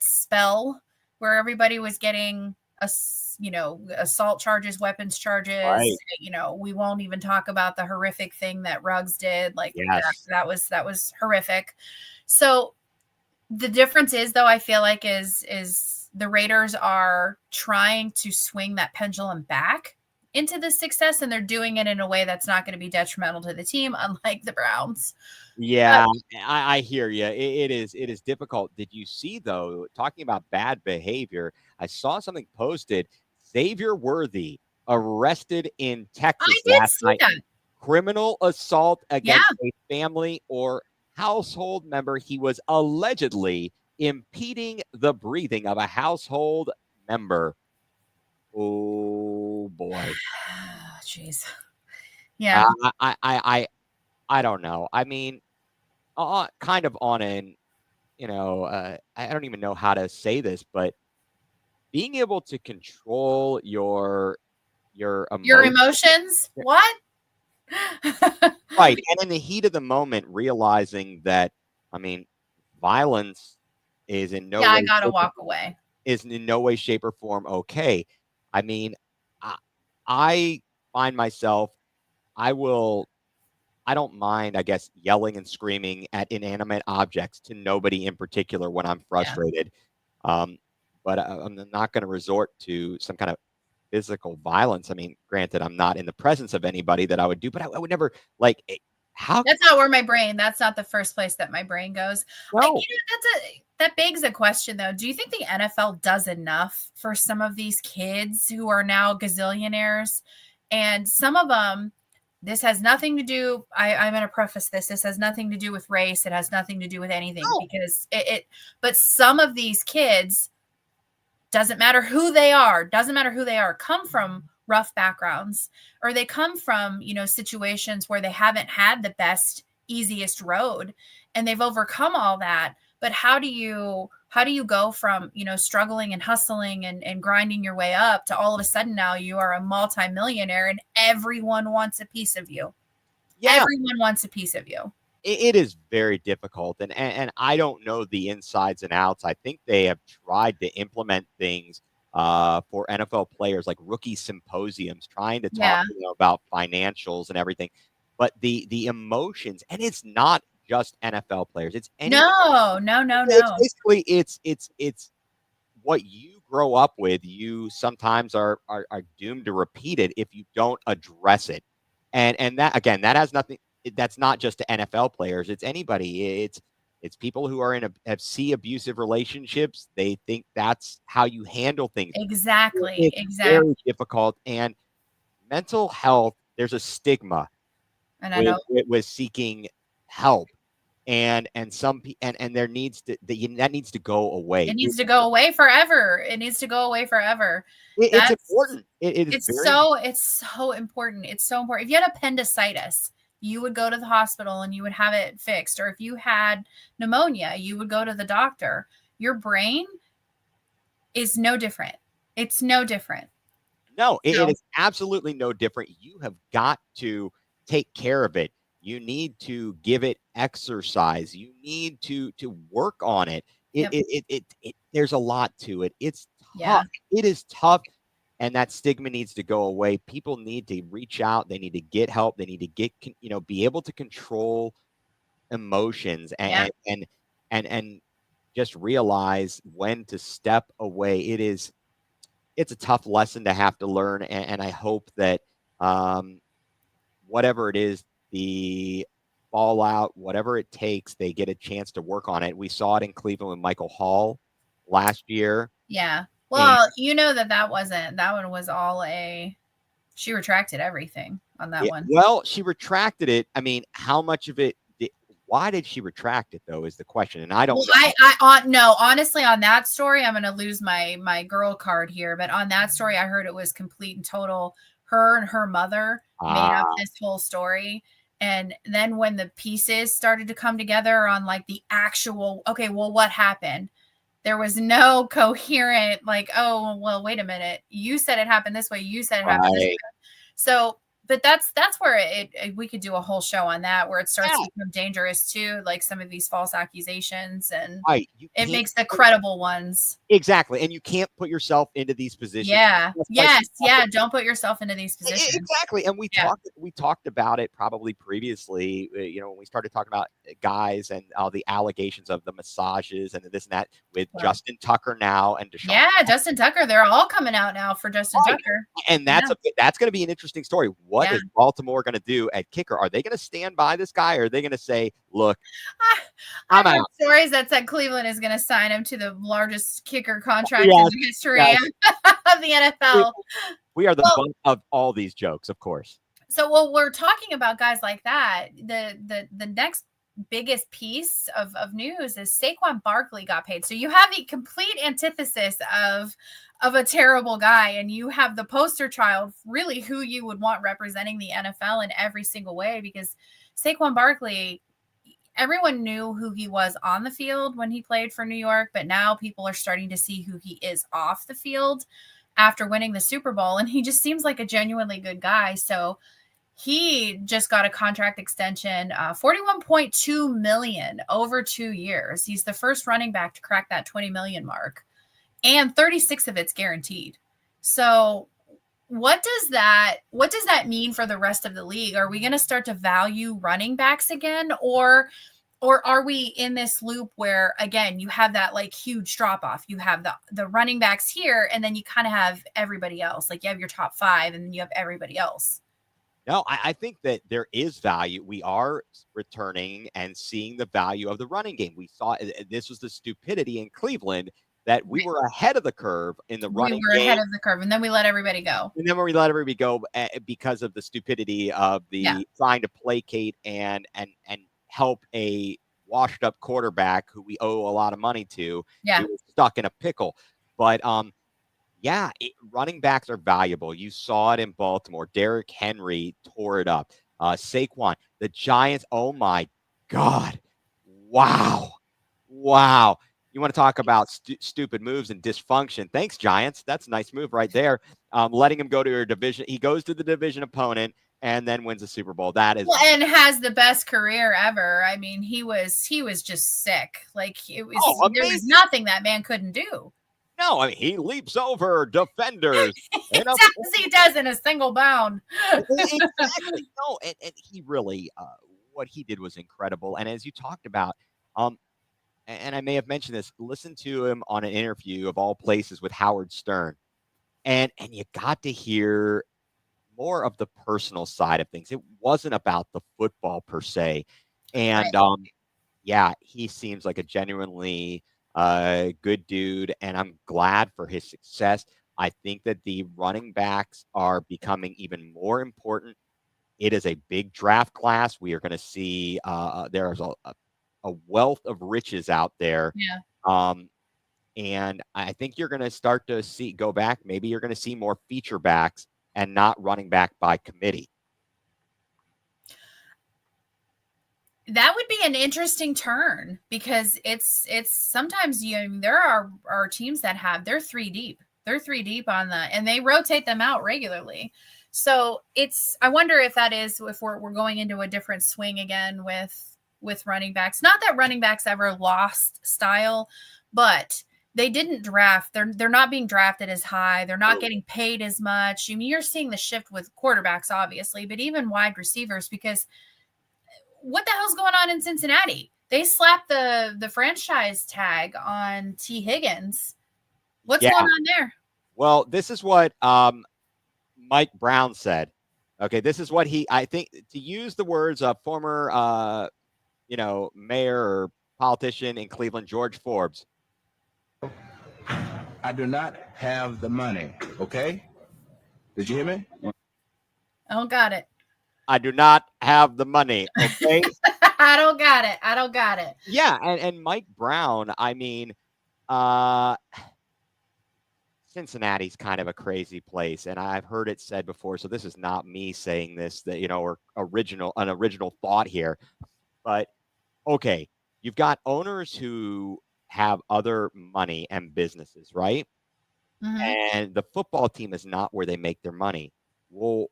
spell where everybody was getting assault charges, weapons charges. Right. We won't even talk about the horrific thing that Ruggs did. Like that was horrific. So the difference is, though, I feel like is the Raiders are trying to swing that pendulum back into the success, and they're doing it in a way that's not going to be detrimental to the team, unlike the Browns. Yeah, I hear you. It is difficult. Did you see, though, talking about bad behavior, I saw something posted, Xavier Worthy arrested in Texas last night. That. Criminal assault against a family or household member. He was allegedly impeding the breathing of a household member. Oh boy. Jeez. Yeah. I don't know. I mean, kind of on an, I don't even know how to say this, but being able to control your emotions. What? Right. And in the heat of the moment, realizing that, I mean, violence is in no way. I gotta walk away. Is in no way, shape, or form okay. I mean, I find myself, I don't mind, I guess, yelling and screaming at inanimate objects to nobody in particular when I'm frustrated. Yeah. But I'm not going to resort to some kind of physical violence. I mean, granted, I'm not in the presence of anybody that I would do, but I would never how. That's not where that's not the first place that my brain goes. No. That begs a question, though. Do you think the NFL does enough for some of these kids who are now gazillionaires? And some of them, this has nothing to do, I'm going to preface this. This has nothing to do with race. It has nothing to do with anything because but some of these kids, doesn't matter who they are, come from rough backgrounds, or they come from, situations where they haven't had the best, easiest road, and they've overcome all that. But how do you go from, struggling and hustling and grinding your way up to all of a sudden now you are a multimillionaire and everyone wants a piece of you? Yeah. Everyone wants a piece of you. It is very difficult. And I don't know the insides and outs. I think they have tried to implement things for NFL players, like rookie symposiums, trying to talk about financials and everything. But the emotions, and it's not just NFL players. It's no. Basically, it's what you grow up with. You sometimes are doomed to repeat it if you don't address it. And that, again, that has nothing. That's not just to NFL players. It's anybody. It's people who are have abusive relationships. They think that's how you handle things. Exactly. It's very difficult. And mental health, there's a stigma with seeking help. And there needs to that needs to go away. It needs to go away forever. It's important. It's so important. It's so important. If you had appendicitis, you would go to the hospital and you would have it fixed. Or if you had pneumonia, you would go to the doctor. Your brain is no different. It's no different. No, it is absolutely no different. You have got to take care of it. You need to give it exercise. You need to work on it. Yep. There's a lot to it. It's Yeah. tough. It is tough, and that stigma needs to go away. People need to reach out. They need to get help. They need to get be able to control emotions Yeah. and just realize when to step away. It's a tough lesson to have to learn, and I hope that whatever it is, the fallout, whatever it takes, they get a chance to work on it. We saw it in Cleveland with Michael Hall last year. Yeah. And Well, that one was all she retracted everything on that one. well, she retracted it. I mean, how much of it why did she retract it though is the question. And I don't know. No, honestly, on that story, I'm going to lose my girl card here. But on that story, I heard it was complete and total. Her and her mother made up this whole story. And then when the pieces started to come together on like the actual, okay, well, what happened? There was no coherent, like, oh, well, wait a minute. You said it happened this way. You said it happened this way. So, but that's where we could do a whole show on that, where it starts to become dangerous too, like some of these false accusations, and it makes the credible ones. Exactly. And you can't put yourself into these positions. Yeah. Yes. Yeah. Don't put yourself into these positions. Exactly. And we talked about it probably previously, when we started talking about guys and all the allegations of the massages and this and that with Justin Tucker now and Deshaun. Yeah. Justin Tucker. They're all coming out now for Justin Tucker. And that's going to be an interesting story. What is Baltimore going to do at kicker? Are they going to stand by this guy, or are they going to say, look, I'm out? Stories that said Cleveland is going to sign him to the largest kicker contract in the history of the NFL. We are the butt of all these jokes, of course. So, well, we're talking about guys like that. The next biggest piece of news is Saquon Barkley got paid. So you have the complete antithesis of a terrible guy, and you have the poster child, really, who you would want representing the NFL in every single way, because Saquon Barkley, everyone knew who he was on the field when he played for New York, but now people are starting to see who he is off the field after winning the Super Bowl. And he just seems like a genuinely good guy. So he just got a contract extension, $41.2 million over 2 years. He's the first running back to crack that 20 million mark, and 36 of it's guaranteed. So what does that mean for the rest of the league? Are we going to start to value running backs again, or are we in this loop where, again, you have that like huge drop off? You have the running backs here, and then you kind of have everybody else. Like you have your top five, and then you have everybody else. No, I think that there is value. We are returning and seeing the value of the running game. We saw this was the stupidity in Cleveland, that we were ahead of the curve in the running game. We were ahead of the curve, and then we let everybody go. And then we let everybody go because of the stupidity of the trying to placate and help a washed up quarterback who we owe a lot of money to. Yeah. He was stuck in a pickle. But running backs are valuable. You saw it in Baltimore. Derrick Henry tore it up. Saquon, the Giants. Oh my God. Wow. You want to talk about stupid moves and dysfunction? Thanks, Giants. That's a nice move right there. Letting him go to your division. He goes to the division opponent and then wins the Super Bowl. That is and has the best career ever. I mean, he was just sick. Like there was nothing that man couldn't do. No, I mean, he leaps over defenders. He does in a single bound. Exactly. No, and he really, what he did was incredible. And as you talked about, and I may have mentioned this, listen to him on an interview of all places with Howard Stern. And you got to hear more of the personal side of things. It wasn't about the football per se. And he seems like a genuinely good dude, and I'm glad for his success. I think that the running backs are becoming even more important. It is a big draft class. We are going to see there's a wealth of riches out there. Yeah. And I think you're going to start to go back. Maybe you're going to see more feature backs and not running back by committee. That would be an interesting turn, because it's sometimes there are teams that they're 3 deep. They're 3 deep on that, and they rotate them out regularly. So I wonder if that is, if we're going into a different swing again with running backs. Not that running backs ever lost style, but they didn't draft. They're not being drafted as high. They're not getting paid as much. I mean, you're seeing the shift with quarterbacks, obviously, but even wide receivers, because what the hell's going on in Cincinnati? They slapped the franchise tag on T. Higgins. What's going on there? Well, this is what Mike Brown said. Okay, this is what I think, to use the words of former mayor or politician in Cleveland, George Forbes. I do not have the money, okay? Did you hear me? Oh, got it. I do not have the money, okay? I don't got it. Yeah, and Mike Brown, I mean, Cincinnati's kind of a crazy place, and I've heard it said before, so this is not me saying this, that, or an original thought here. But okay, you've got owners who have other money and businesses, right? Mm-hmm. And the football team is not where they make their money. Well,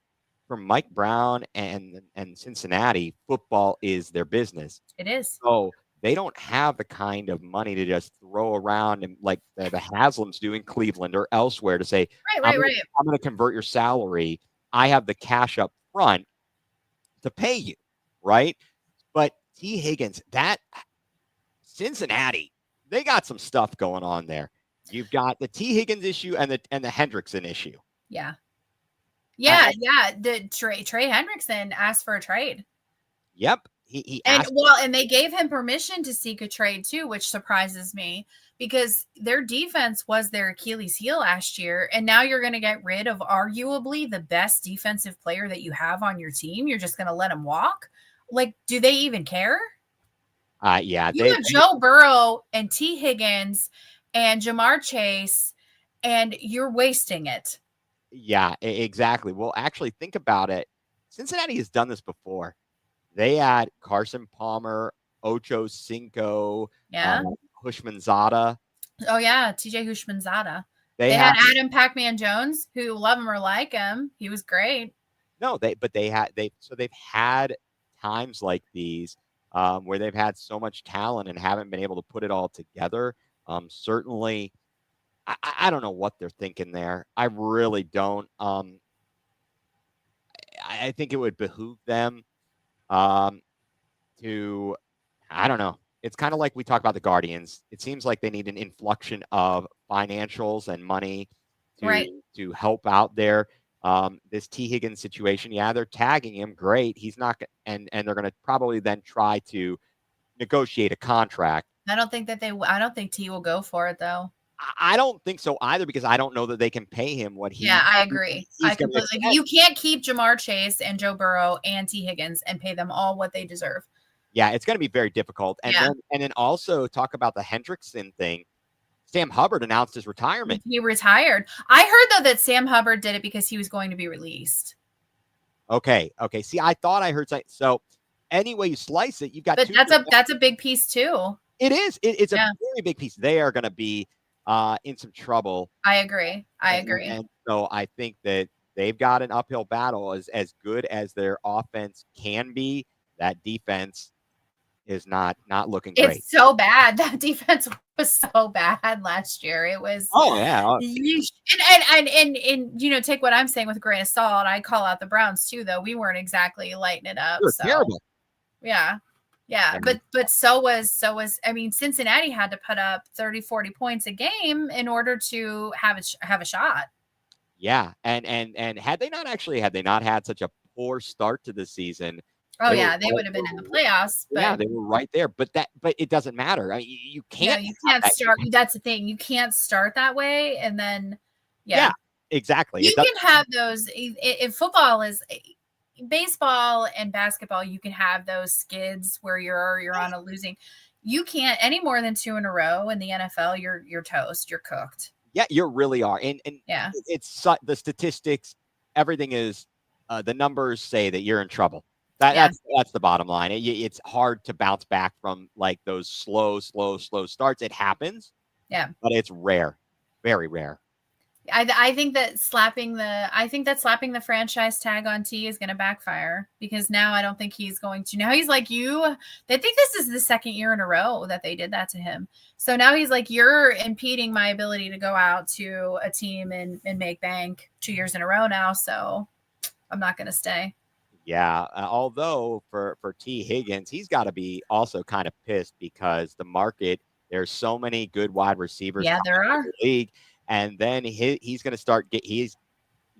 for Mike Brown and Cincinnati, football is their business. It is. So they don't have the kind of money to just throw around and like the Haslams do in Cleveland or elsewhere to say, right. I'm going to convert your salary. I have the cash up front to pay you, right? But T. Higgins, that Cincinnati, they got some stuff going on there. You've got the T. Higgins issue and the Hendrickson issue. Yeah. The Trey Hendrickson asked for a trade. Yep. He asked and they gave him permission to seek a trade too, which surprises me because their defense was their Achilles heel last year, and now you're going to get rid of arguably the best defensive player that you have on your team. You're just going to let him walk. Like, do they even care? Yeah. You have Joe Burrow and T. Higgins and Jamar Chase, and you're wasting it. Yeah, exactly. Well, actually, think about it. Cincinnati has done this before. They had Carson Palmer, Ocho Cinco, Hushmanzada. Oh, yeah, TJ Hushmanzada. They had Adam Pac-Man Jones, who love him or like him. He was great. No, they've had times like these where they've had so much talent and haven't been able to put it all together. Certainly, I don't know what they're thinking there. I really don't. I think it would behoove them to, I don't know. It's kind of like we talk about the Guardians. It seems like they need an inflection of financials and money to help out there. This T. Higgins situation, yeah, they're tagging him. Great. He's not, and they're going to probably then try to negotiate a contract. I don't think T will go for it though. I don't think so either, because I don't know that they can pay him what he. Yeah, I agree. You can't keep Jamar Chase and Joe Burrow and T. Higgins and pay them all what they deserve. Yeah, it's going to be very difficult. And then also talk about the Hendrickson thing. Sam Hubbard announced his retirement. He retired. I heard though that Sam Hubbard did it because he was going to be released. Okay. See, I thought I heard something. So anyway, you slice it, you've got. But that's a big piece too. It is. It's a very big piece. They are going to be in some trouble. I agree. And so I think that they've got an uphill battle. As good as their offense can be, that defense is not looking great. It's so bad. That defense was so bad last year. It was. Oh yeah. And take what I'm saying with a grain of salt. I call out the Browns too, though. We weren't exactly lighting it up. So terrible. Yeah. But so was I mean, Cincinnati had to put up 30-40 points a game in order to have a shot. Yeah, and had they not had such a poor start to the season. Oh yeah, they would have been in the playoffs. But yeah, they were right there. But it doesn't matter. I mean, you can't. You can't start. That's the thing. You can't start that way, and then yeah exactly. You can have those. If football is baseball and basketball, you can have those skids where you're on a losing. You can't any more than 2 in a row in the NFL. You're toast. You're cooked. Yeah, you really are. And yeah, it's the statistics. Everything is the numbers say that you're in trouble. That's the bottom line. It's hard to bounce back from like those slow starts. It happens. Yeah. But it's rare. Very rare. I think that slapping the franchise tag on T is going to backfire, because now I don't think he's going to. Now he's like, they think this is the second year in a row that they did that to him. So now he's like, you're impeding my ability to go out to a team and make bank 2 years in a row now. So I'm not going to stay. Yeah. Although for T Higgins, he's got to be also kind of pissed because the market, there's so many good wide receivers Yeah, there in are. the league. And then he's going to start he's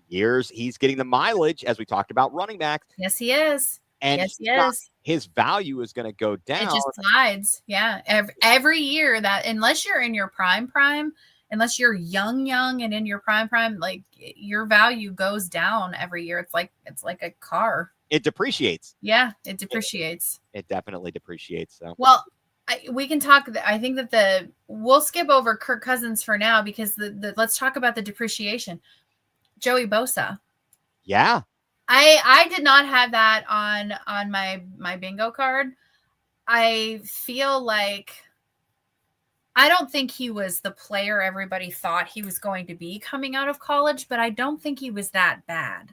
getting the mileage, as we talked about running backs. Yes, he is. And yes, he is. His value is going to go down. It just slides. Yeah. Every year, that unless you're in your prime, unless you're young and in your prime, like your value goes down every year. It's like a car. It depreciates. Yeah, it depreciates. It definitely depreciates. So, well, we can talk. I think that we'll skip over Kirk Cousins for now, because let's talk about the depreciation. Joey Bosa. Yeah. I did not have that on my bingo card. I feel like I don't think he was the player everybody thought he was going to be coming out of college, but I don't think he was that bad.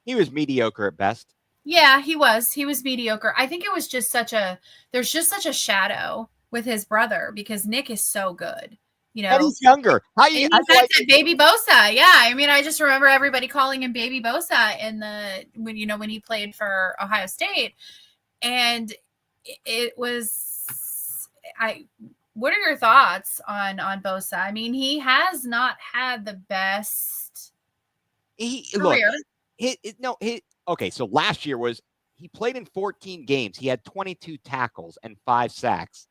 He was mediocre at best. Yeah, he was mediocre. I think it was just there's just such a shadow with his brother, because Nick is so good. And he's younger. He's Baby Bosa. Yeah, I mean, I just remember everybody calling him Baby Bosa when he played for Ohio State, and it was What are your thoughts on Bosa? I mean, he has not had the best career. Okay, so last year he played in 14 games. He had 22 tackles and 5 sacks.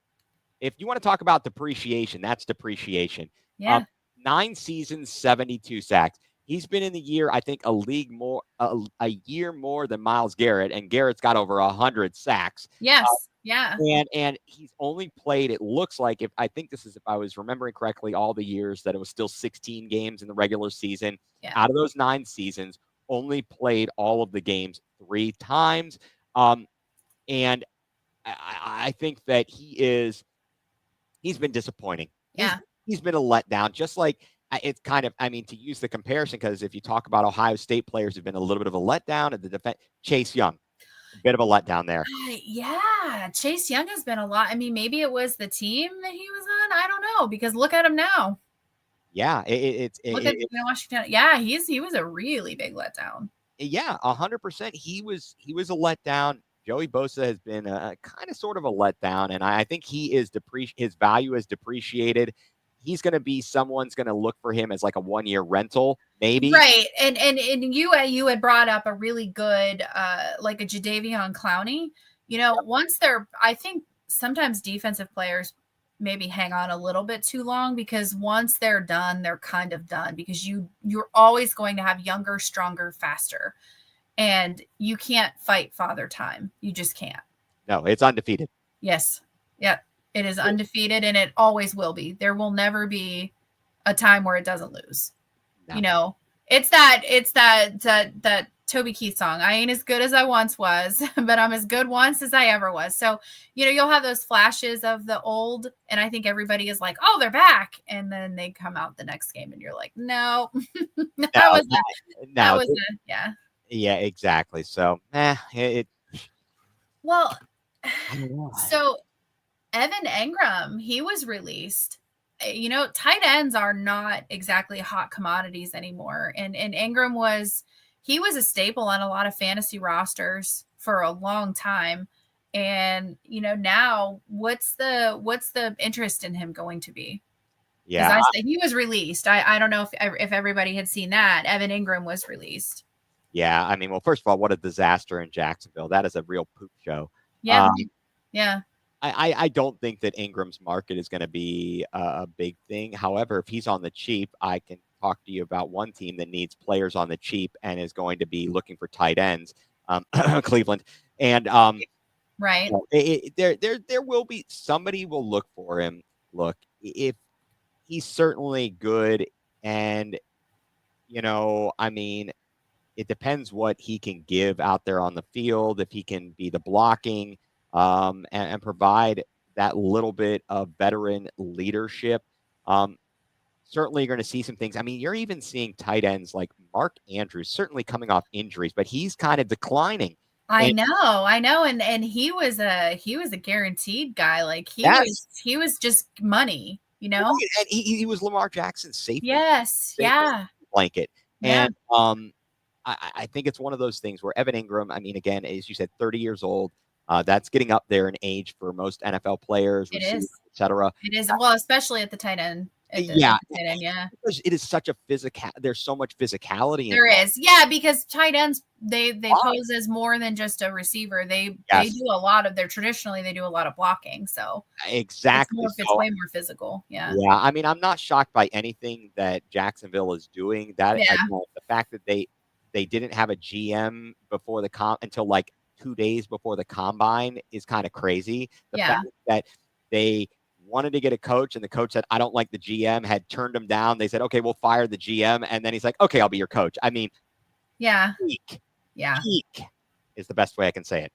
If you want to talk about depreciation, that's depreciation. Yeah. 9 seasons, 72 sacks. He's been in the year, I think, a year more than Myles Garrett, and Garrett's got over 100 sacks. Yes. Yeah. And he's only played, it looks like, if I was remembering correctly, all the years that it was still 16 games in the regular season. Yeah. Out of those 9 seasons, only played all of the games 3 times. And I think that he's been disappointing. Yeah. He's been a letdown, just like it's kind of, I mean, to use the comparison, because if you talk about Ohio State players who've been a little bit of a letdown at the defense, Chase Young, a bit of a letdown there. Yeah. Chase Young has been a lot. I mean, maybe it was the team that he was on. I don't know, because look at him now. Yeah. Look at Washington. Yeah. He was a really big letdown. Yeah. 100%. He was a letdown. Joey Bosa has been a kind of sort of a letdown, and I think his value is depreciated. He's going to be, someone's going to look for him as like a 1-year rental, maybe. Right. And you had brought up a really good, like a Jadeveon Clowney, I think sometimes defensive players maybe hang on a little bit too long, because once they're done, they're kind of done, because you're always going to have younger, stronger, faster. And you can't fight Father Time. You just can't. No, it's undefeated. Yes. Yeah. It is undefeated, and it always will be. There will never be a time where it doesn't lose. No. It's that Toby Keith song. I ain't as good as I once was, but I'm as good once as I ever was. So, you'll have those flashes of the old, and I think everybody is like, oh, they're back. And then they come out the next game and you're like, no, yeah. Yeah, exactly. So, well, so Evan Engram, he was released. Tight ends are not exactly hot commodities anymore. And Engram was a staple on a lot of fantasy rosters for a long time. And, now what's the interest in him going to be? Yeah. He was released. I don't know if everybody had seen that. Evan Engram was released. Yeah, I mean, well, first of all, what a disaster in Jacksonville. That is a real poop show. Yeah. Yeah. I don't think that Ingram's market is going to be a big thing. However, if he's on the cheap, I can talk to you about one team that needs players on the cheap and is going to be looking for tight ends, Cleveland. And right. There will be, somebody will look for him. Look, if he's certainly good, and I mean, it depends what he can give out there on the field. If he can be the blocking and provide that little bit of veteran leadership. certainly going to see some things. I mean, you're even seeing tight ends like Mark Andrews certainly coming off injuries, but he's kind of declining. I know, and he was a guaranteed guy. Like he was just money, you know. Right, and he was Lamar Jackson's safety. Yes, yeah, blanket. yeah. And I think it's one of those things where Evan Ingram, I mean, again, as you said, 30 years old. That's getting up there in age for most NFL players, receivers, et cetera. It is. Well, especially at the tight end. Yeah. At the tight end, yeah. Because it is such a there's so much physicality. There is. Yeah, because tight ends, they pose as more than just a receiver. They do a lot of traditionally they do a lot of blocking. So exactly. It's way more physical. Yeah. Yeah. I mean, I'm not shocked by anything that Jacksonville is doing. That again, the fact that they didn't have a GM before until like 2 days before the combine is kind of crazy. The fact that they wanted to get a coach and the coach said, I don't like the GM, had turned him down. They said, okay, we'll fire the GM. And then he's like, okay, I'll be your coach. I mean, peak is the best way I can say it.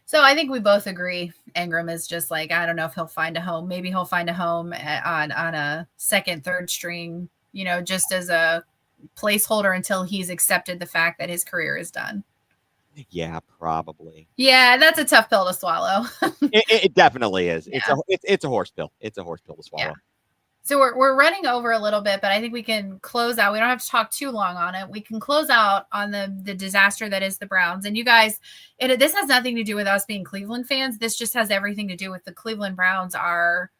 So I think we both agree Ingram is just like, I don't know if he'll find a home. Maybe he'll find a home on a second, third string, you know, just as a placeholder until he's accepted the fact that his career is done. Yeah, probably. Yeah, that's a tough pill to swallow. it definitely is. Yeah. It's a horse pill. It's a horse pill to swallow. Yeah. So we're running over a little bit, but I think we can close out. We don't have to talk too long on it. We can close out on the disaster that is the Browns. And you guys, this has nothing to do with us being Cleveland fans. This just has everything to do with the Cleveland Browns are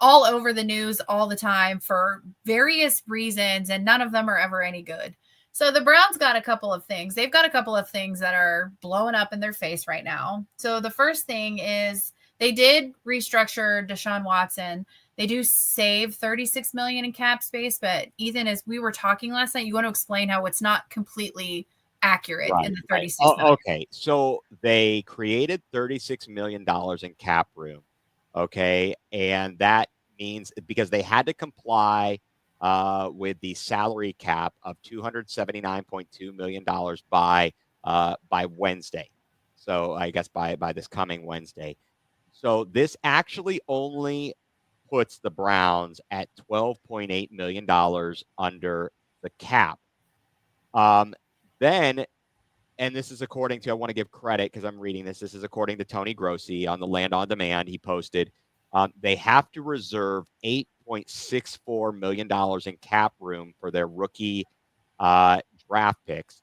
all over the news all the time for various reasons, and none of them are ever any good. So the Browns got a couple of things. They've got a couple of things that are blowing up in their face right now. So the first thing is they did restructure Deshaun Watson. They do save $36 million in cap space, but Ethan, as we were talking last night, you want to explain how it's not completely accurate in the 36 million. Okay, so they created $36 million in cap room. Okay, and that means because they had to comply with the salary cap of $279.2 million by Wednesday. So I guess by this coming Wednesday. So this actually only puts the Browns at $12.8 million under the cap. Then, and this is according to, I want to give credit because I'm reading this. This is according to Tony Grossi on the Land on Demand. He posted, they have to reserve $8.64 million in cap room for their rookie draft picks.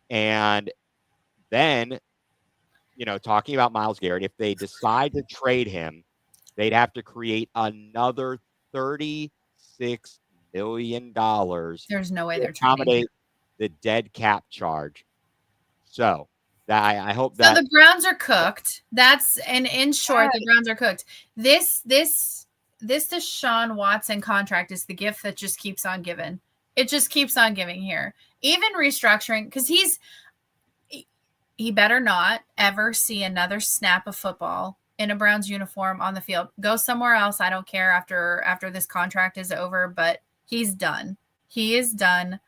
And then, talking about Myles Garrett, if they decide to trade him, they'd have to create another $36 million. There's no way to they're accommodate the dead cap charge. So I hope that. So the Browns are cooked. And in short, the Browns are cooked. This Deshaun Watson contract is the gift that just keeps on giving. It just keeps on giving here. Even restructuring, because he better not ever see another snap of football in a Browns uniform on the field. Go somewhere else. I don't care after this contract is over, but he's done. He is done.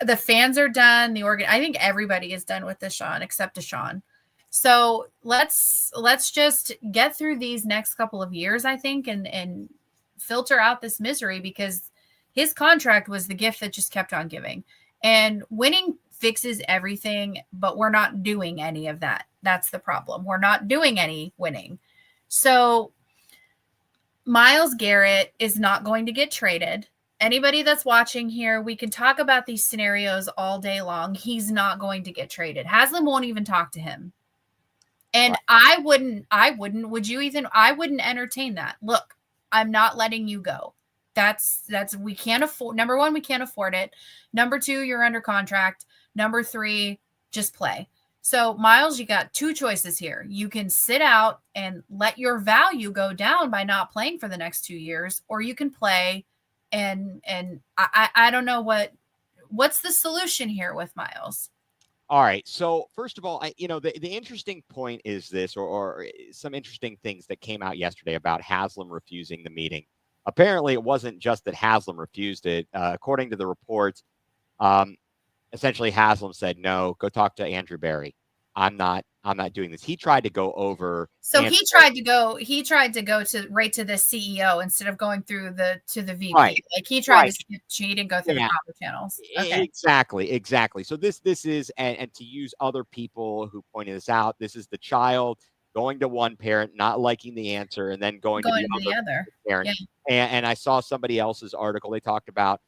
The fans are done. I think everybody is done with Deshaun except Deshaun. So let's just get through these next couple of years, I think, and filter out this misery, because his contract was the gift that just kept on giving. And winning fixes everything, but we're not doing any of that. That's the problem. We're not doing any winning. So Myles Garrett is not going to get traded. Anybody that's watching here, we can talk about these scenarios all day long. He's not going to get traded. Haslam won't even talk to him. And I wouldn't, would you, Ethan? I wouldn't entertain that. Look, I'm not letting you go. We can't afford, number one, we can't afford it. Number two, you're under contract. Number three, just play. So Myles, you got two choices here. You can sit out and let your value go down by not playing for the next 2 years, or you can play. And I don't know what's the solution here with Myles. All right. So first of all, the interesting point is this, or some interesting things that came out yesterday about Haslam refusing the meeting. Apparently, it wasn't just that Haslam refused it. According to the reports, essentially Haslam said, no, go talk to Andrew Berry. I'm not doing this. He tried to go over. So he tried to go to right to the CEO instead of going through to the VP. Right. Like he tried Right. to he didn't go through the proper channels. Okay. Exactly. So this is, and to use other people who pointed this out, this is the child going to one parent, not liking the answer, and then going to the other parent. Yeah. And I saw somebody else's article. They talked about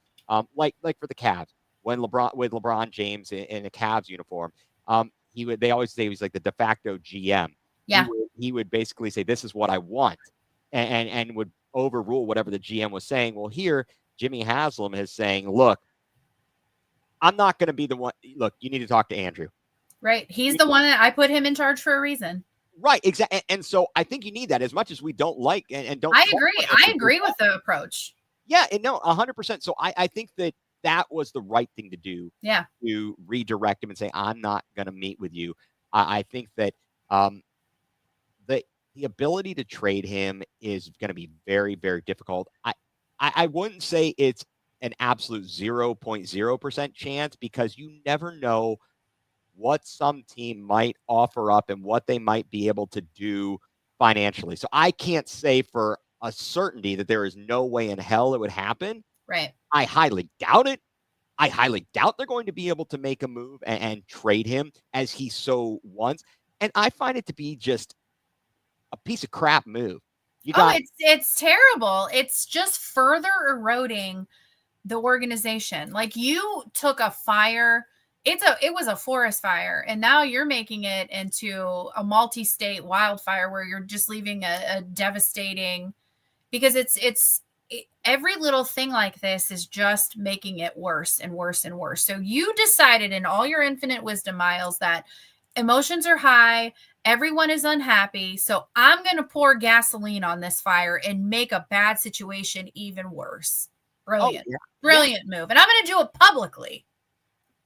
like for the Cavs, when LeBron James in a Cavs uniform, they always say he was like the de facto GM. Yeah. He would basically say, this is what I want, and would overrule whatever the GM was saying. Well, here Jimmy Haslam is saying, look, I'm not going to be the one. Look, you need to talk to Andrew. Right. He's the one that I put him in charge for a reason. Right. Exactly. And so I think you need that, as much as we don't like and don't. I agree. I agree with the approach. Yeah. And no, 100%. So I think that was the right thing to do. Yeah. To redirect him and say, I'm not going to meet with you. I think that the ability to trade him is going to be very, very difficult. I wouldn't say it's an absolute 0.0% chance, because you never know what some team might offer up and what they might be able to do financially. So I can't say for a certainty that there is no way in hell it would happen. Right. I highly doubt it. I highly doubt they're going to be able to make a move and trade him as he so wants. And I find it to be just a piece of crap move. It's terrible. It's just further eroding the organization. Like, you took a fire. It was a forest fire, and now you're making it into a multi-state wildfire where you're just leaving a devastating, because every little thing like this is just making it worse and worse and worse. So you decided in all your infinite wisdom, Miles, that emotions are high, everyone is unhappy, so I'm going to pour gasoline on this fire and make a bad situation even worse. Brilliant. Oh, yeah. Brilliant move. And I'm going to do it publicly.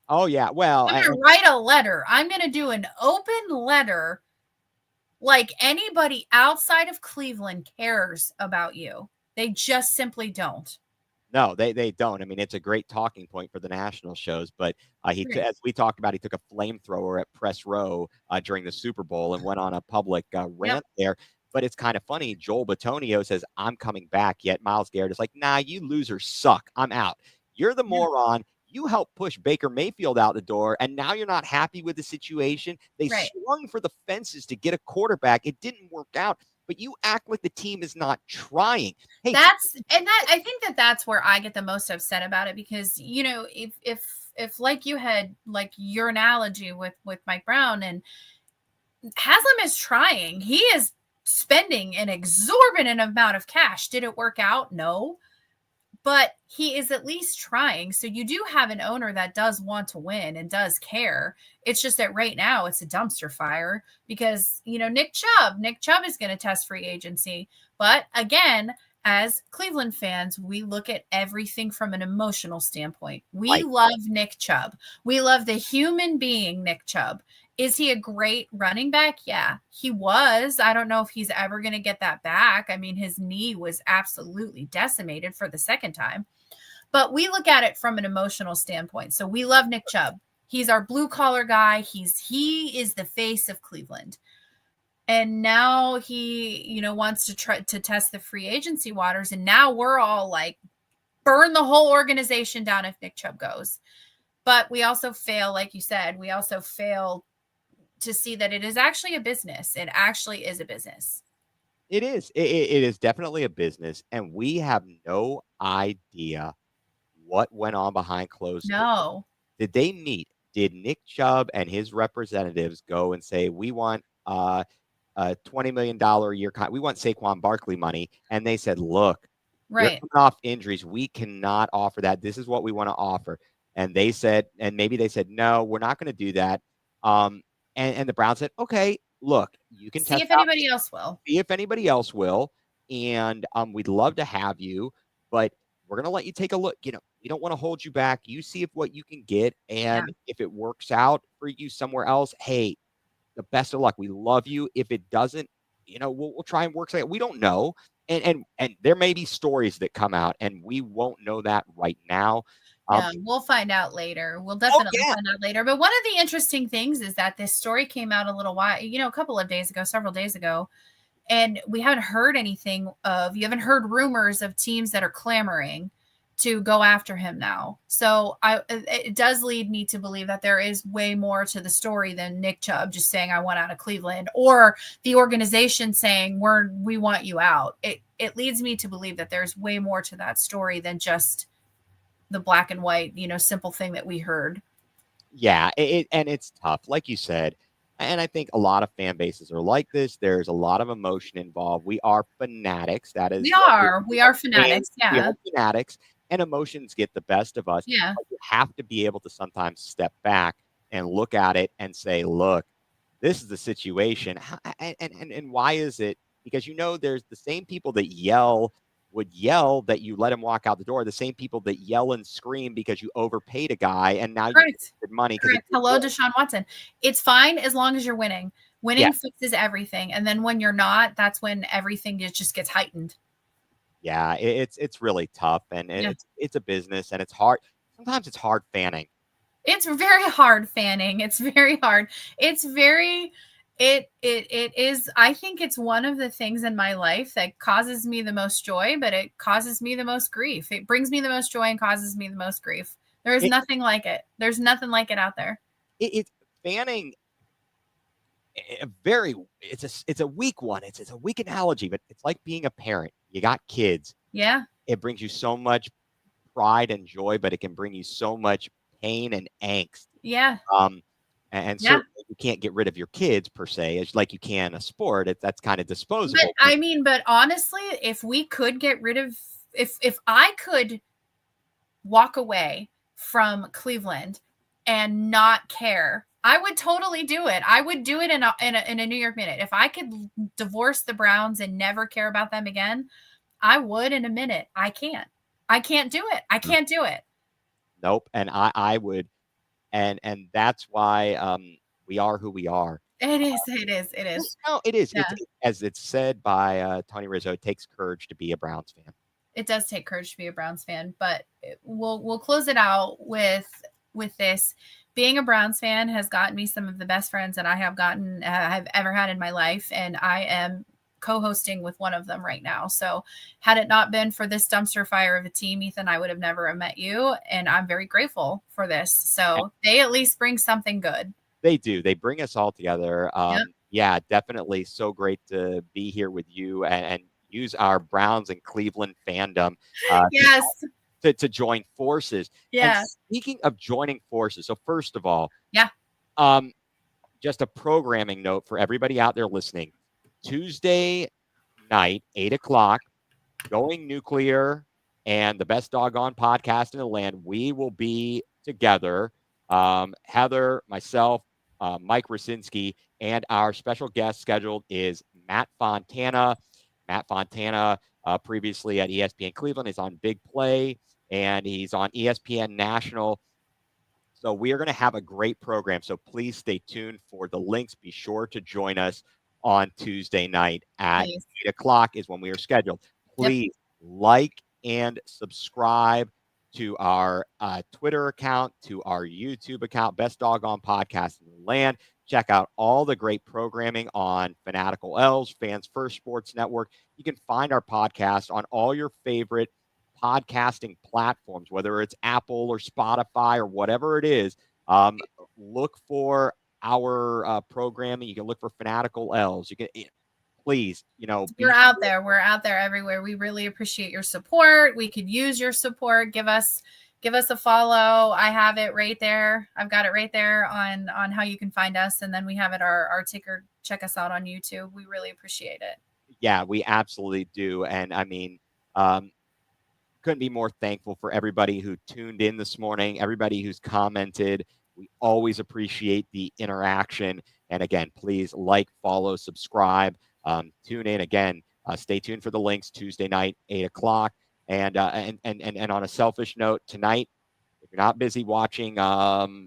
Oh, yeah. Well, I'm going to write a letter. I'm going to do an open letter, like anybody outside of Cleveland cares about you. They just simply don't. No, they don't. I mean, it's a great talking point for the national shows, but as we talked about, he took a flamethrower at press row during the Super Bowl and went on a public rant there. But it's kind of funny. Joel Bitonio says, I'm coming back. Yet Myles Garrett is like, nah, you losers suck. I'm out. You're the moron. You helped push Baker Mayfield out the door, and now you're not happy with the situation. They swung for the fences to get a quarterback. It didn't work out. But you act like the team is not trying. Hey, I think that's where I get the most upset about it, because, you know, if like you had, like your analogy with Mike Brown, and Haslam is trying, he is spending an exorbitant amount of cash. Did it work out? No. But he is at least trying. So you do have an owner that does want to win and does care. It's just that right now it's a dumpster fire because, you know, Nick Chubb is going to test free agency. But again, as Cleveland fans, we look at everything from an emotional standpoint. We love Nick Chubb. We love the human being, Nick Chubb. Is he a great running back? Yeah, he was. I don't know if he's ever going to get that back. I mean, his knee was absolutely decimated for the second time. But we look at it from an emotional standpoint. So we love Nick Chubb. He's our blue collar guy. He is the face of Cleveland. And now he, you know, wants to try to test the free agency waters. And now we're all like, burn the whole organization down if Nick Chubb goes. But we also fail, like you said, we also fail to see that it is actually a business. It actually is a business. It is. It is definitely a business. And we have no idea what went on behind closed doors. No. Did they meet? Did Nick Chubb and his representatives go and say, we want a $20 million a year we want Saquon Barkley money? And they said, look, you're coming off injuries. We cannot offer that. This is what we want to offer. And they said, and maybe they said, no, we're not going to do that. And the Browns said, okay, look, you can see if anybody else will. See if anybody else will. And we'd love to have you, but we're going to let you take a look. You know, we don't want to hold you back. You see if what you can get. And if it works out for you somewhere else, hey, the best of luck. We love you. If it doesn't, you know, we'll try and work something out. We don't know. And there may be stories that come out, and we won't know that right now. No, we'll find out later. We'll definitely find out later. But one of the interesting things is that this story came out a little while, a couple of days ago, several days ago, and we haven't heard anything you haven't heard rumors of teams that are clamoring to go after him now. So it does lead me to believe that there is way more to the story than Nick Chubb just saying, I want out of Cleveland, or the organization saying we want you out. It leads me to believe that there's way more to that story than just the black and white, simple thing that we heard. Yeah. And it's tough, like you said. And I think a lot of fan bases are like this. There's a lot of emotion involved. We are fanatics. That is, we are fanatics. Yeah. We are fanatics, and emotions get the best of us. Yeah. But you have to be able to sometimes step back and look at it and say, look, this is the situation. And why is it? Because, there's the same people that would yell that you let him walk out the door, the same people that yell and scream because you overpaid a guy and now you get money. Hello, Deshaun Watson. It's fine as long as you're winning. Winning fixes everything. And then when you're not, that's when everything just gets heightened. Yeah, it's really tough, and it's a business, and it's hard. Sometimes it's hard fanning. It's very hard fanning. It's very hard. It's very... It is. I think it's one of the things in my life that causes me the most joy, but it causes me the most grief. It brings me the most joy and causes me the most grief. There is nothing like it. There's nothing like it out there. It's fanning. It's a weak one. It's a weak analogy, but it's like being a parent. You got kids. Yeah. It brings you so much pride and joy, but it can bring you so much pain and angst. Yeah. And certainly you can't get rid of your kids per se, it's like you can a sport. That's kind of disposable. But honestly, if we could get rid of, if I could walk away from Cleveland and not care, I would totally do it. I would do it in a New York minute. If I could divorce the Browns and never care about them again, I would in a minute. I can't do it. I can't do it. Nope. And I would. And that's why we are who we are. It is. No, it is. Yeah. As it's said by Tony Rizzo, it takes courage to be a Browns fan. It does take courage to be a Browns fan, but we'll close it out with this. Being a Browns fan has gotten me some of the best friends that I've ever had in my life, and I am co-hosting with one of them right now. So had it not been for this dumpster fire of a team, Ethan, I would have never met you. And I'm very grateful for this. So they at least bring something good. They do. They bring us all together. Yeah, definitely. So great to be here with you and use our Browns and Cleveland fandom. Yes. To join forces. Yeah. And speaking of joining forces. So first of all, just a programming note for everybody out there listening. Tuesday night, 8:00, Going Nuclear and the best doggone podcast in the land. We will be together. Heather, myself, Mike Rasinski, and our special guest scheduled is Matt Fontana. Matt Fontana, previously at ESPN Cleveland, is on Big Play, and he's on ESPN National. So we are going to have a great program. So please stay tuned for the links. Be sure to join us on Tuesday night at 8:00 is when we are scheduled. Please like and subscribe to our Twitter account, to our YouTube account, Best Doggone Podcast in the Land. Check out all the great programming on Fanatical Elves, Fans First Sports Network. You can find our podcast on all your favorite podcasting platforms, whether it's Apple or Spotify or whatever it is. Look for our programming. You can look for Fanatical Elves. You can please, we're out there. We're out there everywhere. We really appreciate your support. We could use your support. Give us a follow. I have it right there. I've got it right there on how you can find us. And then we have it our ticker. Check us out on YouTube. We really appreciate it. Yeah, we absolutely do. And I mean, couldn't be more thankful for everybody who tuned in this morning, everybody who's commented. We always appreciate the interaction. And again, please like, follow, subscribe, tune in. Again, stay tuned for the links Tuesday night, 8:00. And on a selfish note, tonight, if you're not busy watching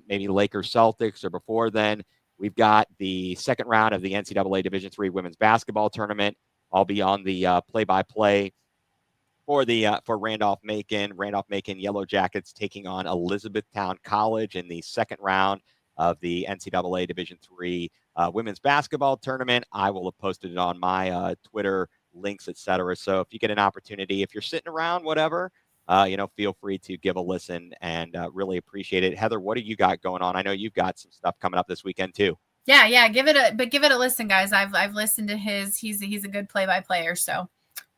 maybe Lakers Celtics or before then, we've got the second round of the NCAA Division III women's basketball tournament. I'll be on the play-by-play for Randolph-Macon Yellow Jackets taking on Elizabethtown College in the second round of the NCAA Division III women's basketball tournament. I will have posted it on my Twitter links, etc. So if you get an opportunity, if you're sitting around, whatever, feel free to give a listen and really appreciate it. Heather, what do you got going on? I know you've got some stuff coming up this weekend too. Yeah, give it a listen, guys. I've listened to his. He's a good play-by-player, so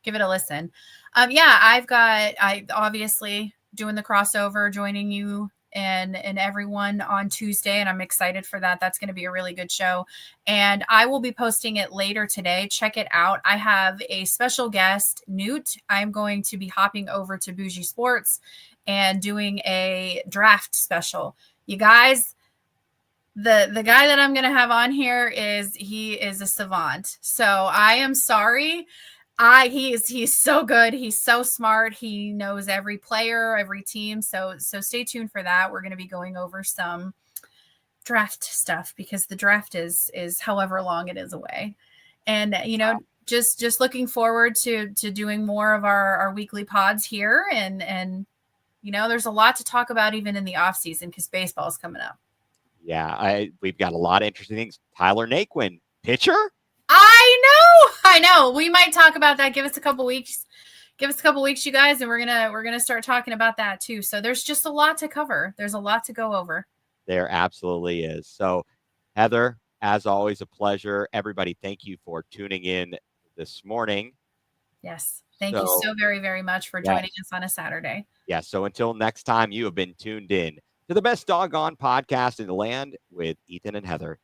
give it a listen. I obviously doing the crossover, joining you and everyone on Tuesday, and I'm excited for that. That's going to be a really good show, and I will be posting it later today. Check it out. I have a special guest, Newt. I'm going to be hopping over to Bougie Sports and doing a draft special. You guys, the guy that I'm going to have on here is a savant. So I am sorry. He's so good. He's so smart. He knows every player, every team. So stay tuned for that. We're going to be going over some draft stuff because the draft is however long it is away. And, just looking forward to doing more of our weekly pods here. And, there's a lot to talk about even in the off season because baseball is coming up. Yeah, we've got a lot of interesting things. Tyler Naquin, pitcher? I know. We might talk about that. Give us a couple weeks, you guys, and we're gonna start talking about that too. So there's just a lot to cover. There's a lot to go over. There absolutely is. So, Heather, as always, a pleasure. Everybody, thank you for tuning in this morning. Yes. Thank you so very, very much for joining us on a Saturday. Yeah. So until next time, you have been tuned in to the best doggone podcast in the land with Ethan and Heather.